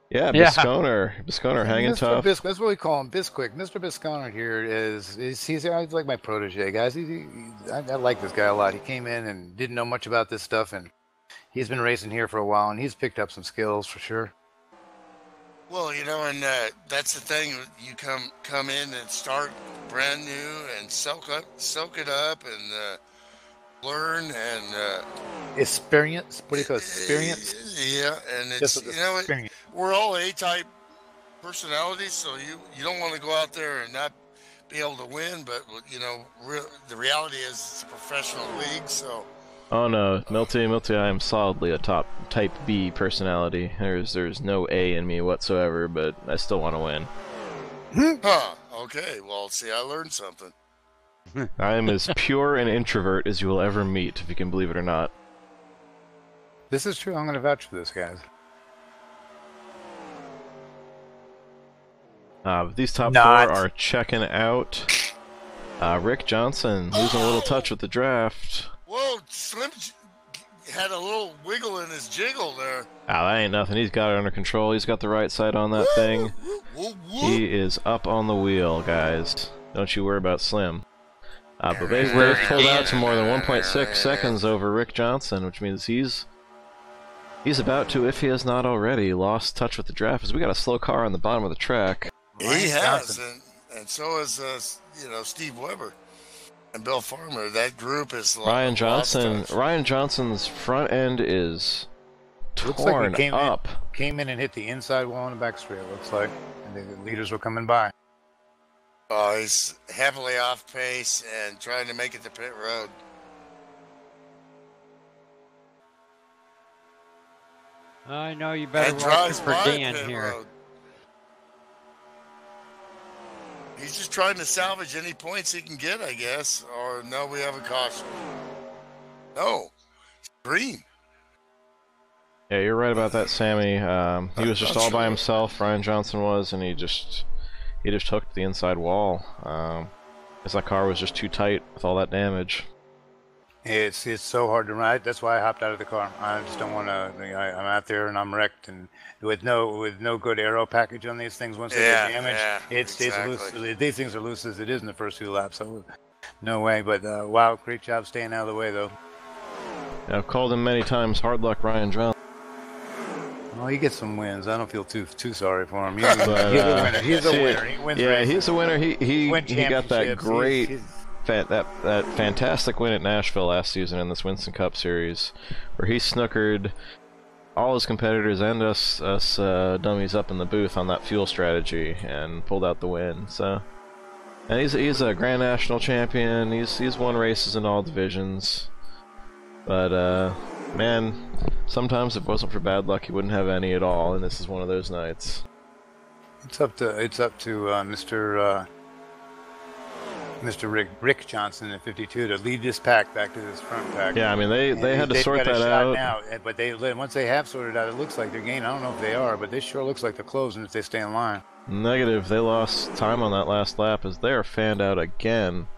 Yeah, Bisconer hanging tough. That's what we call him, Bisquick. Mr. Bisconer here he's like my protege, guys. I like this guy a lot. He came in and didn't know much about this stuff, and he's been racing here for a while, and he's picked up some skills for sure. Well, and that's the thing. You come in and start brand new and soak it up and learn and experience. What do you call it? Experience? Yeah, and it's we're all A-type personalities, so you don't want to go out there and not be able to win. But the reality is it's a professional league, so. Oh no, Milty, I am solidly a top type B personality. There's no A in me whatsoever, but I still want to win. Huh? Okay. Well, see, I learned something. I am as pure an introvert as you will ever meet, if you can believe it or not. This is true. I'm going to vouch for this, guys. These top 4 are checking out. Rick Johnson losing a little touch with the draft. Whoa, Slim had a little wiggle in his jiggle there. That ain't nothing. He's got it under control. He's got the right side on that thing. He is up on the wheel, guys. Don't you worry about Slim. But they've pulled out to more than 1.6 seconds over Rick Johnson, which means he's about to, if he has not already, lost touch with the draft, because we got a slow car on the bottom of the track. He has, and so is Steve Weber and Bill Farmer. That group is Ryan Johnson. Ryan Johnson's front end is torn up. Came in and hit the inside wall in the back straight. Looks like, and the leaders were coming by. Oh, he's heavily off pace and trying to make it to pit road. I know you better watch for Dan here. Road. He's just trying to salvage any points he can get, I guess. Or no, we have a caution. No, it's green. Yeah, you're right about that, Sammy. He was just all by himself. Ryan Johnson was, and he just hooked the inside wall. Because that car was just too tight with all that damage. It's so hard to ride. That's why I hopped out of the car. I just don't want to. I'm out there and I'm wrecked, and with no good aero package on these things. Once they get damaged, it's loose. These things are loose as it is in the first 2 laps. So no way. But wow, great job staying out of the way though. Yeah, I've called him many times. Hard luck, Ryan Johnson. Well, he gets some wins. I don't feel too sorry for him. He's a winner. He's a winner. He wins races. He's a winner. He got that great. that fantastic win at Nashville last season in this Winston Cup Series, where he snookered all his competitors and us dummies up in the booth on that fuel strategy and pulled out the win. So, and he's a Grand National champion. He's won races in all divisions, but man, sometimes if it wasn't for bad luck, he wouldn't have any at all. And this is one of those nights. It's up to Mr. Rick Johnson at 52 to lead this pack back to this front pack. Yeah, I mean they had to sort that out now, but once they have sorted out, it looks like they're gaining. I don't know if they are, but they sure looks like they're closing if they stay in line. Negative. They lost time on that last lap as they are fanned out again.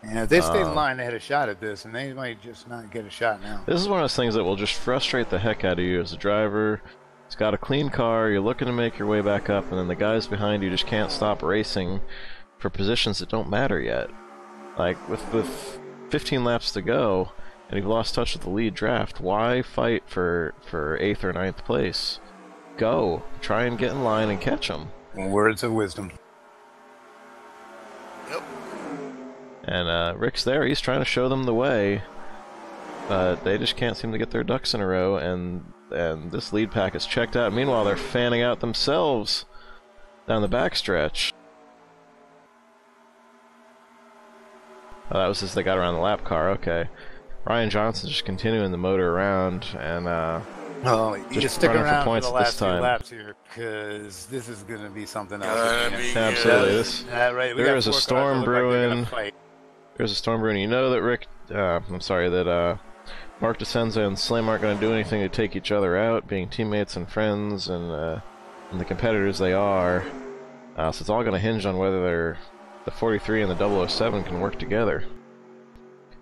And if they stay in line, they had a shot at this, and they might just not get a shot now. This is one of those things that will just frustrate the heck out of you as a driver. It's got a clean car, you're looking to make your way back up, and then the guys behind you just can't stop racing for positions that don't matter yet. Like, with 15 laps to go, and you've lost touch with the lead draft, why fight for 8th or 9th place? Go. Try and get in line and catch them. Words of wisdom. Yep. And Rick's there, he's trying to show them the way, but they just can't seem to get their ducks in a row, and this lead pack is checked out. Meanwhile, they're fanning out themselves down the backstretch. Oh, that was as they got around the lap car. Okay, Ryan Johnson's just continuing the motor around and just stick around for the last few laps here, because this is going to be something else. Absolutely, there is a storm brewing. There's a storm brewing. You know that Rick, that Mark DeSenza and Slim aren't going to do anything to take each other out, being teammates and friends and the competitors they are. So it's all going to hinge on whether the 43 and the 007 can work together.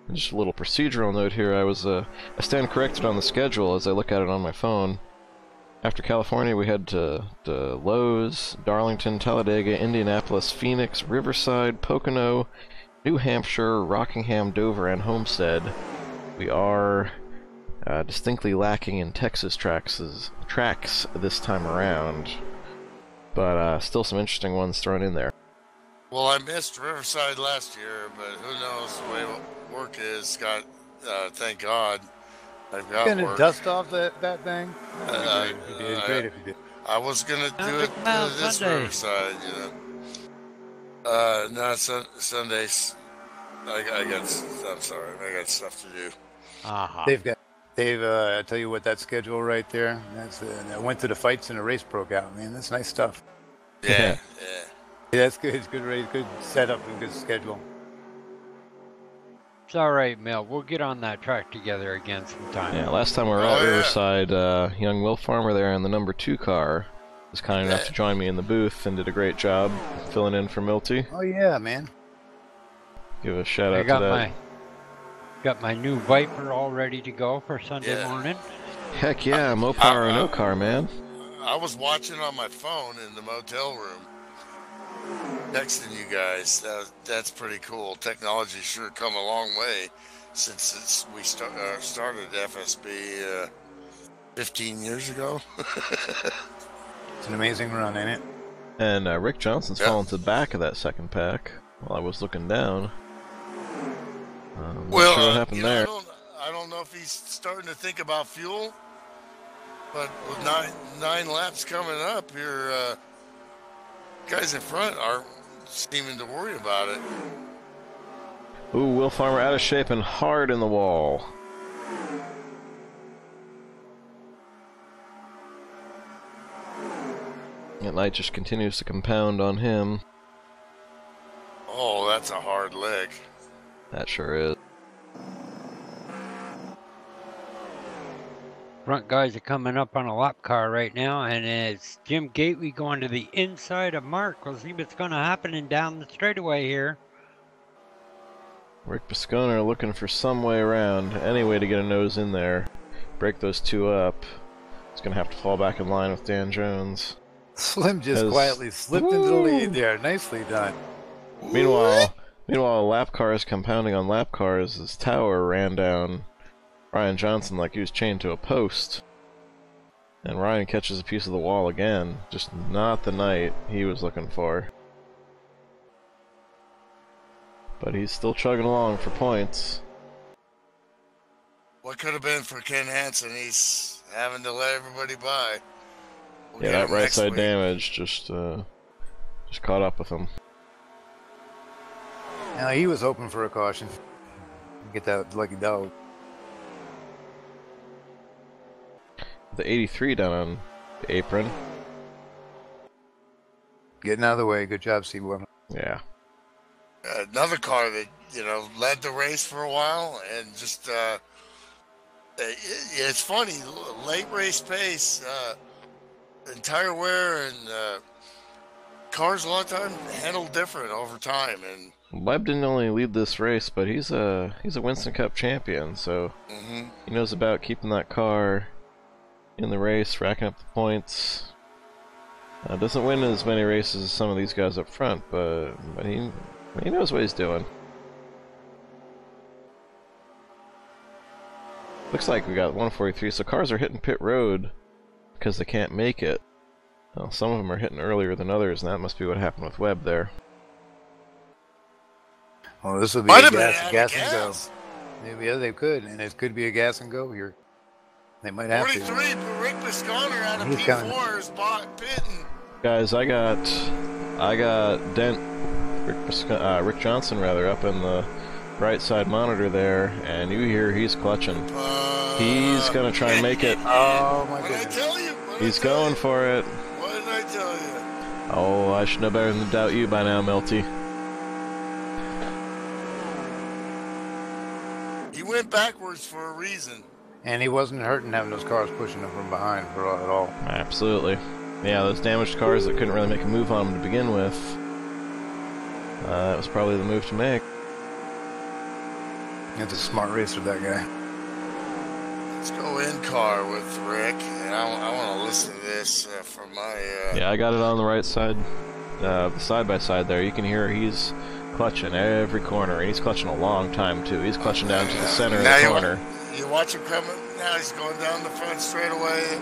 And just a little procedural note here, I stand corrected on the schedule as I look at it on my phone. After California, we head to Lowe's, Darlington, Talladega, Indianapolis, Phoenix, Riverside, Pocono, New Hampshire, Rockingham, Dover, and Homestead. We are distinctly lacking in Texas tracks this time around, but still some interesting ones thrown in there. Well, I missed Riverside last year, but who knows the way work is. Scott, thank God, I've got work. Gonna dust off that thing? You did great if you did. I was gonna do it this Riverside, not Sundays. I got stuff to do. I tell you what, that schedule right there. I went to the fights and the race broke out. Man, that's nice stuff. Yeah. Yeah, that's good. It's good race, good setup, and good schedule. It's all right, Mel. We'll get on that track together again sometime. Yeah, last time we were at Riverside, young Will Farmer there in the number 2 car was kind enough to join me in the booth and did a great job filling in for Milty. Oh yeah, man. Give a shout out to that. Got my new Viper all ready to go for Sunday morning. Heck yeah, Mopar or no car, man. I was watching on my phone in the motel room, texting you guys. That's pretty cool. Technology sure come a long way since we started FSB 15 years ago. It's an amazing run, ain't it? And Rick Johnson's fallen to the back of that second pack while I was looking down. Not sure what happened there. I don't know if he's starting to think about fuel, but with nine laps coming up here, guys in front aren't seeming to worry about it. Ooh, Will Farmer out of shape and hard in the wall. That light just continues to compound on him. Oh, that's a hard leg. That sure is. Front guys are coming up on a lap car right now, and it's Jim Gately going to the inside of Mark. We'll see what's going to happen and down the straightaway here. Rick Bisconer looking for some way around, any way to get a nose in there. Break those two up. He's going to have to fall back in line with Dan Jones. Slim just quietly slipped into the lead there. Nicely done. Meanwhile, lap cars compounding on lap cars as Tower ran down Ryan Johnson like he was chained to a post. And Ryan catches a piece of the wall again. Just not the night he was looking for. but he's still chugging along for points. What could have been for Ken Hansen? He's having to let everybody by. Yeah, that right side damage just caught up with him. Now he was hoping for a caution. Get that lucky dog. The 83 down on the apron. Getting out of the way. Good job, Seaborn. Yeah. Another car that, led the race for a while and just, it's funny, late race pace, entire wear and cars a lot of time handle different over time. And Webb didn't only lead this race, but he's a Winston Cup champion, so he knows about keeping that car in the race, racking up the points. Doesn't win as many races as some of these guys up front, but he knows what he's doing. Looks like we got 143, so cars are hitting pit road because they can't make it. Well, some of them are hitting earlier than others, and that must be what happened with Webb there. Well, this would be a gas and go. Maybe they could, and it could be a gas and go here. They might have 43, but Rick Bisconer out of P4 is pitting. Guys, I got Rick Johnson rather up in the right side monitor there, and you hear he's clutching. He's gonna try and make it. Oh my goodness! What did I tell you? He's going for it. What did I tell you? Oh, I should know better than to doubt you by now, Milty. He went backwards for a reason. And he wasn't hurting having those cars pushing him from behind at all. Absolutely. Yeah, those damaged cars that couldn't really make a move on him to begin with. That was probably the move to make. That's a smart racer, that guy. Let's go in car with Rick. And I want to listen to this from my... Yeah, I got it on the right side. The side-by-side there. You can hear he's clutching every corner. And he's clutching a long time, too. He's clutching down to the center of the corner. You watch him coming. Now he's going down the front straightaway.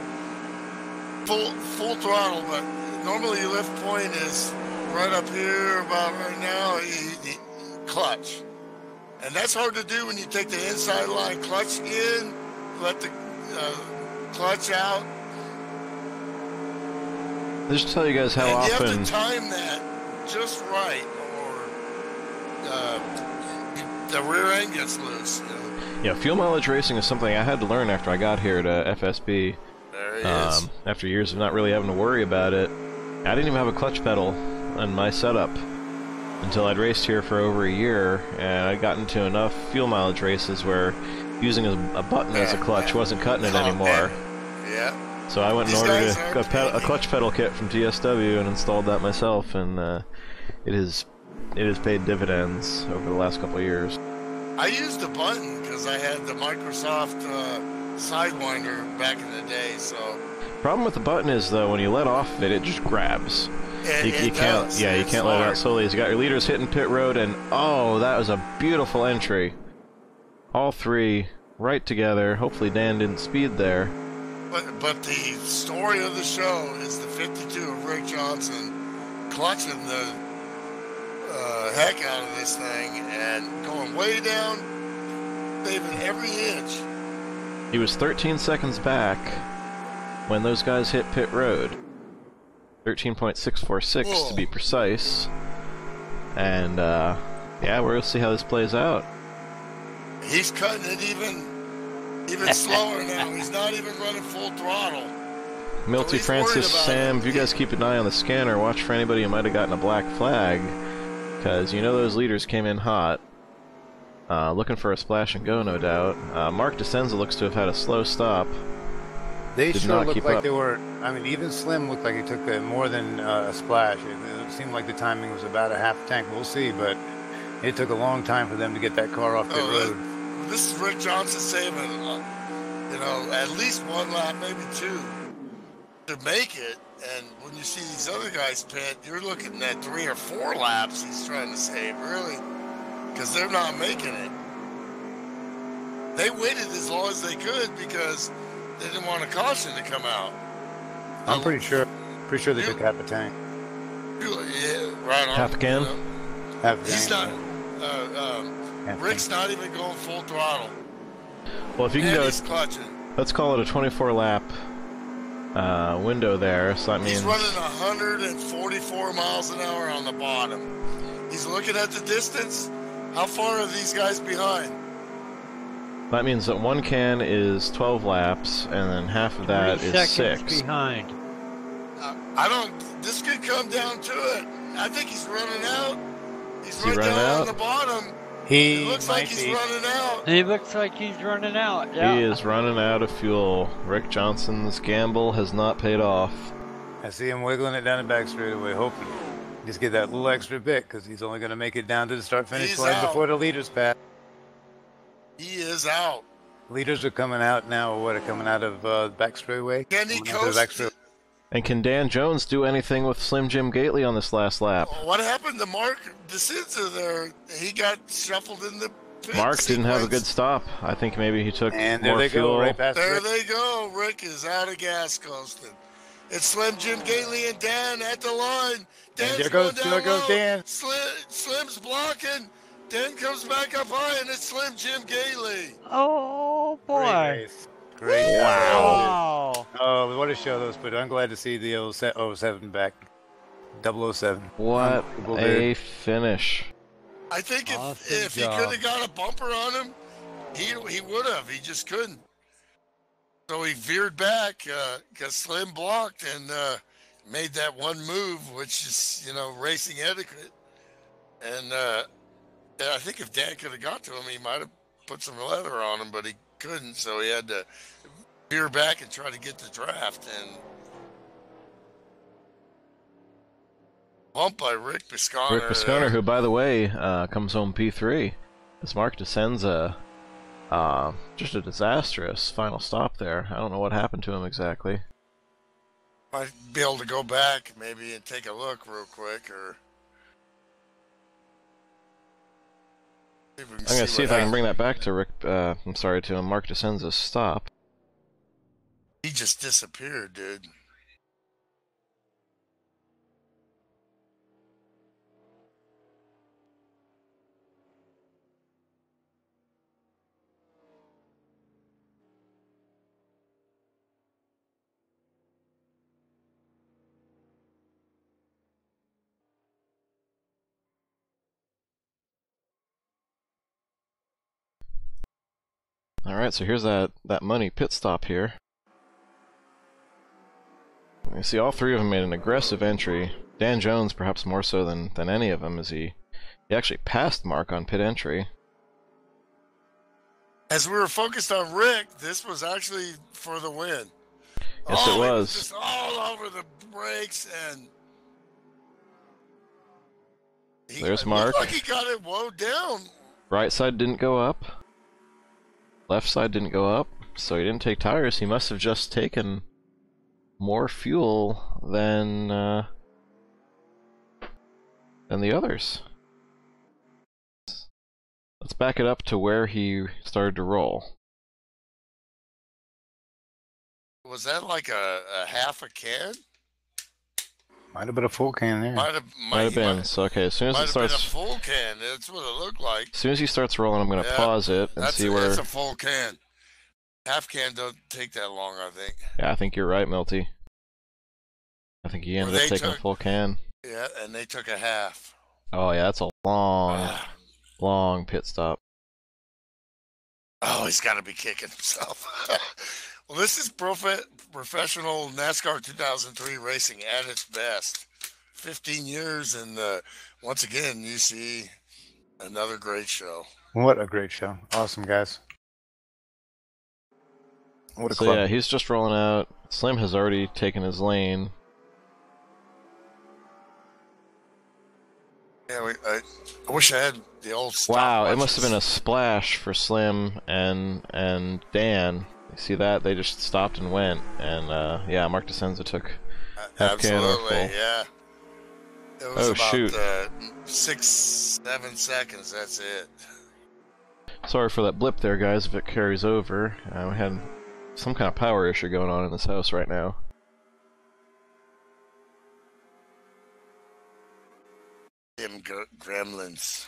Full throttle, but normally your lift point is right up here about right now. He clutch. And that's hard to do when you take the inside line clutch in, let the clutch out. Just to tell you guys how and often... you have to time that just right, or the rear end gets loose. Yeah, fuel mileage racing is something I had to learn after I got here to FSB. There he is. After years of not really having to worry about it. I didn't even have a clutch pedal on my setup until I'd raced here for over a year, and I'd gotten to enough fuel mileage races where using a button as a clutch wasn't cutting it anymore. Yeah. So I went and ordered a clutch pedal kit from TSW and installed that myself, and it has paid dividends over the last couple of years. I used the button because I had the Microsoft Sidewinder back in the day. So problem with the button is though when you let off of it, it just grabs. You can't let it out slowly. You got your leaders hitting pit road, and oh, that was a beautiful entry. All three right together. Hopefully Dan didn't speed there. But the story of the show is the 52 of Rick Johnson clutching the heck out of this thing and going way down, saving every inch. He was 13 seconds back when those guys hit pit road. 13.646 to be precise. And yeah, we're gonna see how this plays out. He's cutting it even slower now. He's not even running full throttle. Milty, So Francis, Sam, if you guys keep an eye on the scanner, watch for anybody who might have gotten a black flag, because you know those leaders came in hot. Looking for a splash and go, no doubt. Mark DeSenza looks to have had a slow stop. They sure looked like they were. I mean, even Slim looked like he took more than a splash. It seemed like the timing was about a half tank. We'll see, but it took a long time for them to get that car off the road. This is Rick Johnson saving, at least one lap, maybe two, to make it. And when you see these other guys pit, you're looking at 3 or 4 laps he's trying to save, really, because they're not making it. They waited as long as they could because they didn't want a caution to come out. I'm pretty sure they took half a tank. Yeah, right on. Half a can? Half a He's tank. not. Rick's not even going full throttle. Well, if you can And go, he's clutching. let's call it a 24 lap window there. So that means He's running 144 miles an hour on the bottom. He's looking at the distance. How far are these guys behind? that means that one can is 12 laps, and then half of that 3 is seconds 6. behind. I don't. This could come down to it. I think he's running out. He's Is he right running down out? on the bottom. He It looks might like he's be. running out. He looks like he's running out. Yeah. He is running out of fuel. Rick Johnson's gamble has not paid off. I see him wiggling it down the back straightaway. Hopefully, just get that little extra bit because he's only going to make it down to the start-finish He's line out. before the leaders pass. He is out. Leaders are coming out now. What are coming out of back straightaway? Can he Coming out of the back coast? straightaway. And can Dan Jones do anything with Slim Jim Gately on this last lap? What happened to Mark DeCenza there? He got shuffled in the pit Mark didn't have a good sequence. stop. I think maybe he took And there more they fuel. go, right past There Rick. they go. Rick is out of gas coasting. It's Slim Jim Gately and Dan at the line. Dan's there going goes- down there goes low. Dan. Slim's blocking. Dan comes back up high, and it's Slim Jim Gately. Oh Great boy. race. Great. Wow. Oh, what a show those put. I'm glad to see the 07 back. 007. What Unbelievable, a dude. finish. I think Awesome if he job. could have got a bumper on him, he would have. He just couldn't. So he veered back because Slim blocked and made that one move, which is, racing etiquette. And I think if Dan could have got to him, he might have put some leather on him, but he couldn't. So he had to veer back and try to get the draft. And bumped by Rick Biscayner. Rick Biscayner, who, by the way, comes home P3. As Mark DeCenza, just a disastrous final stop there. I don't know what happened to him exactly. Might be able to go back maybe and take a look real quick, or I'm gonna see if I can bring that back to Rick. I'm sorry, to Mark DeCenza's stop. He just disappeared, dude. All right, so here's that money pit stop here. You see, all three of them made an aggressive entry. Dan Jones, perhaps more so than any of them, as he actually passed Mark on pit entry. As we were focused on Rick, this was actually for the win. Yes, it He was. just all over the brakes, and There's it Mark. looked like he got it woed down. Right side didn't go up. Left side didn't go up, so he didn't take tires. He must have just taken more fuel than the others. Let's back it up to where he started to roll. Was that like a half a can? Might have been a full can there. Might Might have been. So okay, as soon as Might it have been a starts, full can. That's what it looked like. as soon as he starts rolling, I'm gonna Yeah, pause it and see where. That's a full can. Half can don't take that long, I think. Yeah, I think you're right, Milty. I think he ended up taking a full can. Yeah, and they took a half. Oh yeah, that's a long pit stop. Oh, he's got to be kicking himself. Well, this is professional NASCAR 2003 racing at its best. 15 years, and once again, you see another great show. What a great show. Awesome, guys. What a So club. yeah, he's just rolling out. Slim has already taken his lane. Yeah, I wish I had the old Wow, it stopwatches. must have been a splash for Slim and Dan. You see that? They just stopped and went. And yeah, Mark DeCenza took half can or Absolutely, full. yeah. It was Oh, about shoot. 6-7 seconds, that's it. Sorry for that blip there, guys, if it carries over. We had some kind of power issue going on in this house right now. Them gremlins.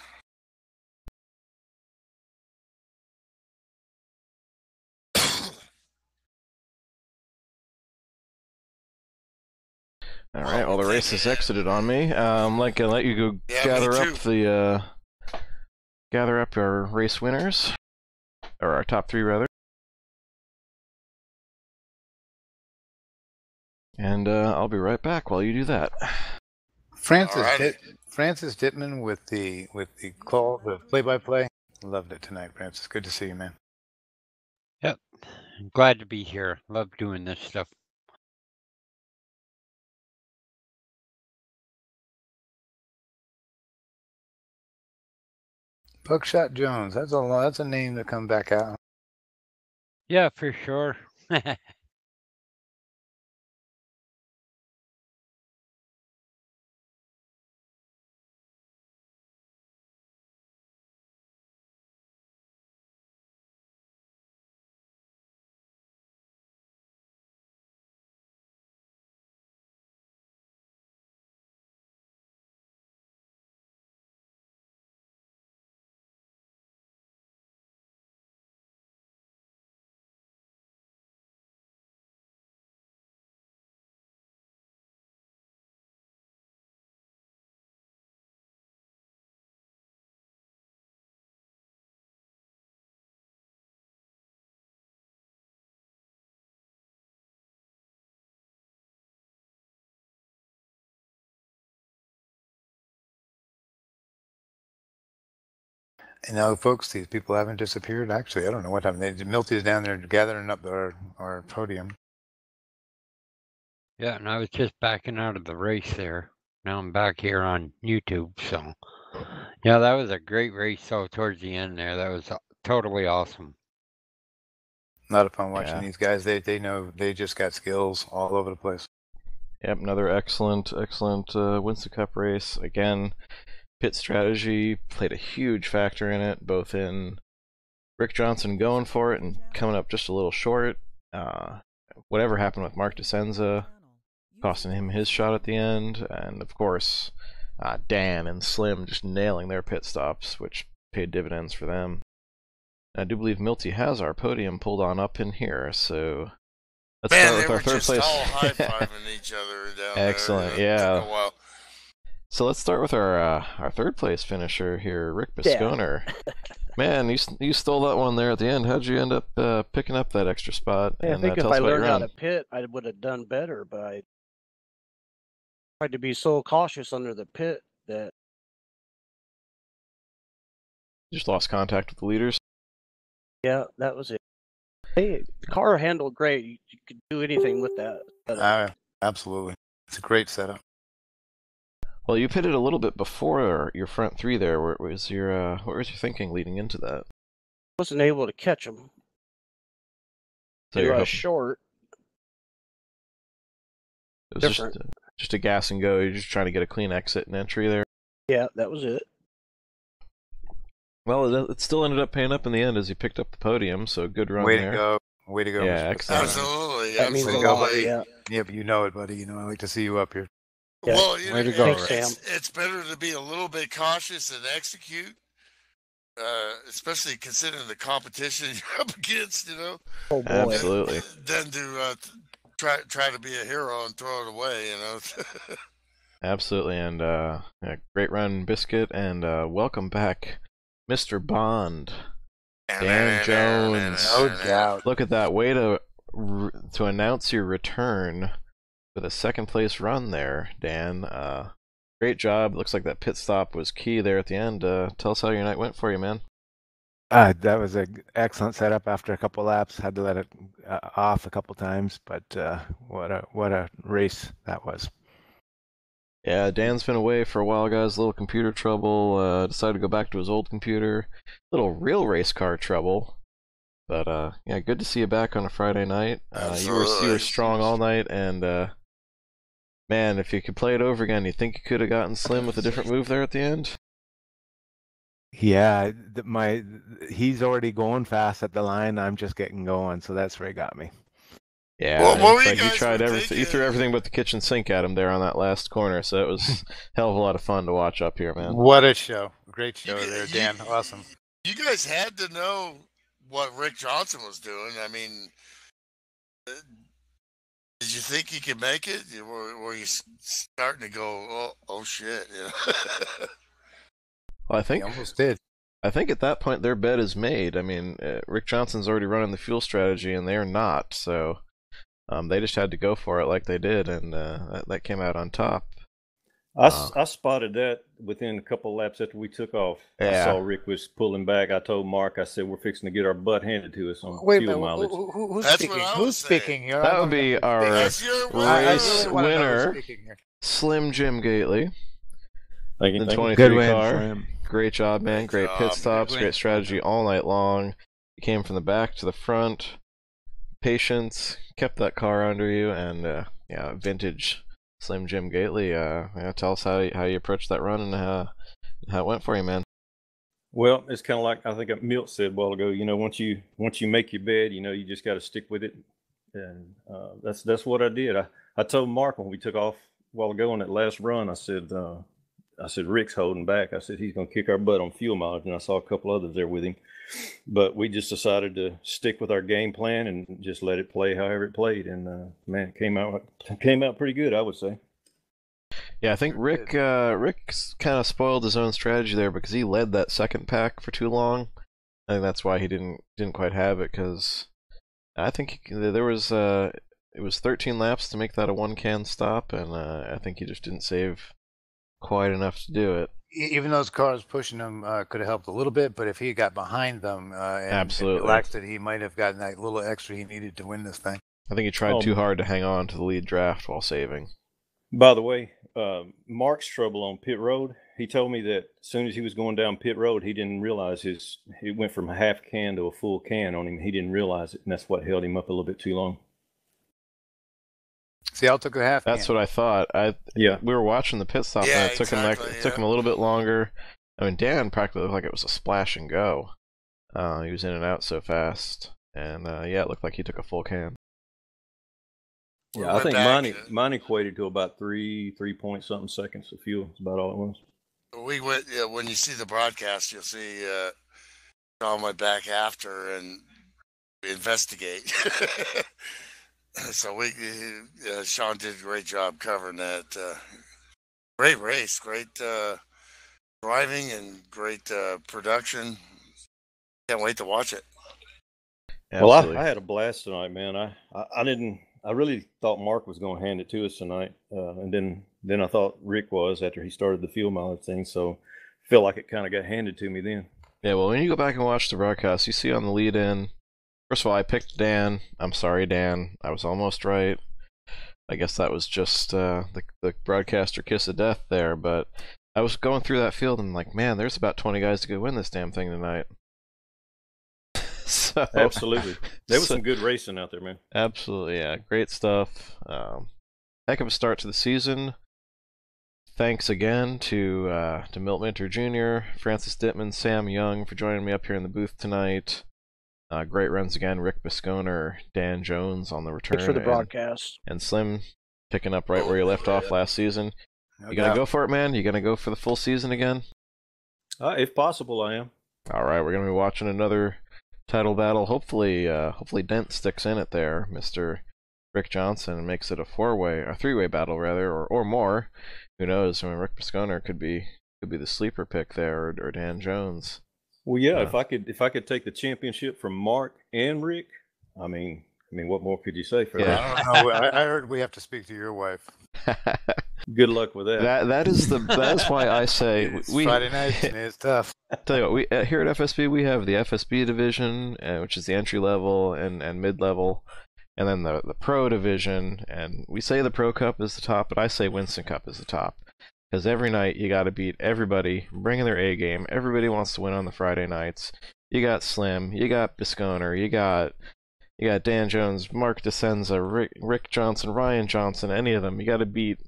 All right, well, the race has exited on me. Like, I'll let you go gather up our race winners, or our top 3 rather. And I'll be right back while you do that. Francis Dittman with the call, the play-by-play. Loved it tonight, Francis. Good to see you, man. Yep. I'm glad to be here. Love doing this stuff. Buckshot Jones. That's a name that come back out. Yeah, for sure. And now, folks, these people haven't disappeared. Actually, I don't know what happened. Milty's down there gathering up our podium. Yeah, and I was just backing out of the race there. Now I'm back here on YouTube, so yeah, that was a great race. So towards the end there, that was totally awesome. A lot of fun watching these guys. They know they just got skills all over the place. Yep, another excellent Winston Cup race. Again, pit strategy played a huge factor in it, both in Rick Johnson going for it and coming up just a little short. Whatever happened with Mark DeSenza, costing him his shot at the end, and of course, Dan and Slim just nailing their pit stops, which paid dividends for them. I do believe Milty has our podium pulled on up in here, so let's start with our third place. All high-fiving each other down Excellent, there. yeah. Took a while. So let's start with our third place finisher here, Rick Bisconer. Man, you stole that one there at the end. How'd you end up picking up that extra spot? Yeah, I think if I learned how to pit, I would have done better, but I tried to be so cautious under the pit that... You just lost contact with the leaders? Yeah, that was it. Hey, the car handled great. You could do anything with that. Absolutely. It's a great setup. Well, you pitted a little bit before your front 3 there. What was your thinking leading into that? I wasn't able to catch them. So they were short. It was just a gas and go. You're just trying to get a clean exit and entry there. Yeah, that was it. Well, it still ended up paying up in the end as he picked up the podium, so good run there. Way to go. Yeah, excellent. Absolutely. That means a lot, buddy. Yeah, but you know it, buddy. You know, I like to see you up here. Yeah. Well, way to go, it's better to be a little bit cautious and execute, especially considering the competition you're up against, you know. Oh, boy. Absolutely. Than to try to be a hero and throw it away, you know. Absolutely, and great run, Biscuit, and welcome back, Mr. Bond, Dan Jones. No doubt. Look at that way to announce your return with a second place run there, Dan. Great job. Looks like that pit stop was key there at the end. Tell us how your night went for you, man. That was an excellent setup after a couple laps. Had to let it off a couple times, but what a race that was. Yeah, Dan's been away for a while, guys. A little computer trouble. Decided to go back to his old computer. Little real race car trouble. But yeah, good to see you back on a Friday night. You were strong all night, and man, if you could play it over again, you think you could have gotten Slim with a different move there at the end? Yeah, he's already going fast at the line. I'm just getting going, so that's where he got me. Yeah, you tried everything. You threw everything but the kitchen sink at him there on that last corner, so it was a hell of a lot of fun to watch up here, man. What a show. Great show there, Dan. Awesome. You guys had to know what Rick Johnson was doing. I mean, did you think you could make it? Were you starting to go, oh shit? You know? Well, I think He almost did. I think at that point their bet is made. I mean, Rick Johnson's already running the fuel strategy, and they're not. So they just had to go for it like they did, and that came out on top. I spotted that within a couple of laps after we took off. Yeah. I saw Rick was pulling back. I told Mark, I said, we're fixing to get our butt handed to us on Wait a fuel minute. mileage. Who's That's speaking? what I Who's was saying. speaking? That would be our That's your race wanna know who's winner, speaking here. Slim Jim Gately. Thank you. The Thank you. 23 Good win car. for him. Great job, man. Great job, pit man. stops. Good Great win. strategy all night long. You came from the back to the front. Patience. Kept that car under you. And, yeah, vintage Slim Jim Gately. Yeah, tell us how you approached that run and how it went for you, man. Well, it's kind of like I think Milt said a while ago. You know, once you make your bed, you know, you just got to stick with it, and that's what I did. I told Mark when we took off a while ago on that last run. I said Rick's holding back. I said he's going to kick our butt on fuel mileage, and I saw a couple others there with him, but we just decided to stick with our game plan and just let it play however it played, and man, it came out pretty good, I would say. Yeah, I think Rick's kind of spoiled his own strategy there because he led that second pack for too long. I think that's why he didn't quite have it, because I think there was it was 13 laps to make that a one can stop, and I think he just didn't save quite enough to do it. Even those cars pushing him could have helped a little bit, but if he got behind them and relaxed it, he might have gotten that little extra he needed to win this thing. I think he tried too hard to hang on to the lead draft while saving. By the way, Mark's trouble on pit road, he told me that as soon as he was going down pit road, he didn't realize it went from a half can to a full can on him. He didn't realize it, and that's what held him up a little bit too long. See, I took a half. That's what I thought. We were watching the pit stop, and it took him a little bit longer. I mean, Dan practically looked like it was a splash and go. He was in and out so fast, and yeah, it looked like he took a full can. Yeah, I think mine equated to about 3 point something seconds of fuel. That's about all it was. We went, when you see the broadcast, you'll see Sean went back after and investigate. So Sean did a great job covering that. Great race, great driving, and great production. Can't wait to watch it. Absolutely. Well, I had a blast tonight, man. I really thought Mark was going to hand it to us tonight, and then I thought Rick was after he started the fuel mileage thing. So I feel like it kind of got handed to me then. Yeah, well, when you go back and watch the broadcast, you see on the lead-in. First of all, I picked Dan. I'm sorry, Dan. I was almost right. I guess that was just the broadcaster kiss of death there. But I was going through that field and I'm like, man, there's about 20 guys to go win this damn thing tonight. So, absolutely. There was some good racing out there, man. Absolutely, yeah. Great stuff. Heck of a start to the season. Thanks again to Milt Minter Jr., Francis Dittman, Sam Young for joining me up here in the booth tonight. Great runs again, Rick Bisconer, Dan Jones on the return. Thanks for the broadcast. And Slim picking up right where you left off last season. You gonna go for it, man? You gonna go for the full season again? If possible, I am. All right, we're gonna be watching another title battle. Hopefully Dent sticks in it there, Mr. Rick Johnson, and makes it a three-way battle rather, or more. Who knows? I mean, Rick Bisconer could be the sleeper pick there, or Dan Jones. Well, yeah, if I could take the championship from Mark and Rick, I mean, what more could you say for that? I don't know. I heard we have to speak to your wife. Good luck with that. That is why I say Friday nights and it's tough. Tell you what, here at FSB we have the FSB division, which is the entry level and mid level, and then the pro division. And we say the Pro Cup is the top, but I say Winston Cup is the top. Because every night you got to beat everybody, bringing their A game. Everybody wants to win on the Friday nights. You got Slim, you got Bisconer, you got Dan Jones, Mark DeCenza, Rick Johnson, Ryan Johnson, any of them. You got to beat,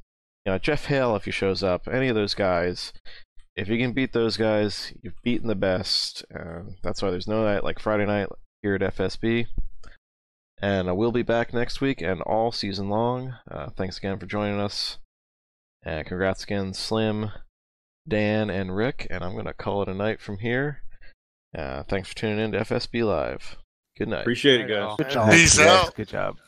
Jeff Hale if he shows up. Any of those guys. If you can beat those guys, you've beaten the best. That's why there's no night like Friday night here at FSB. And we'll be back next week and all season long. Thanks again for joining us. Congrats again, Slim, Dan, and Rick, and I'm going to call it a night from here. Thanks for tuning in to FSB Live. Good night. Appreciate it, guys. Good job. Peace out. Good job.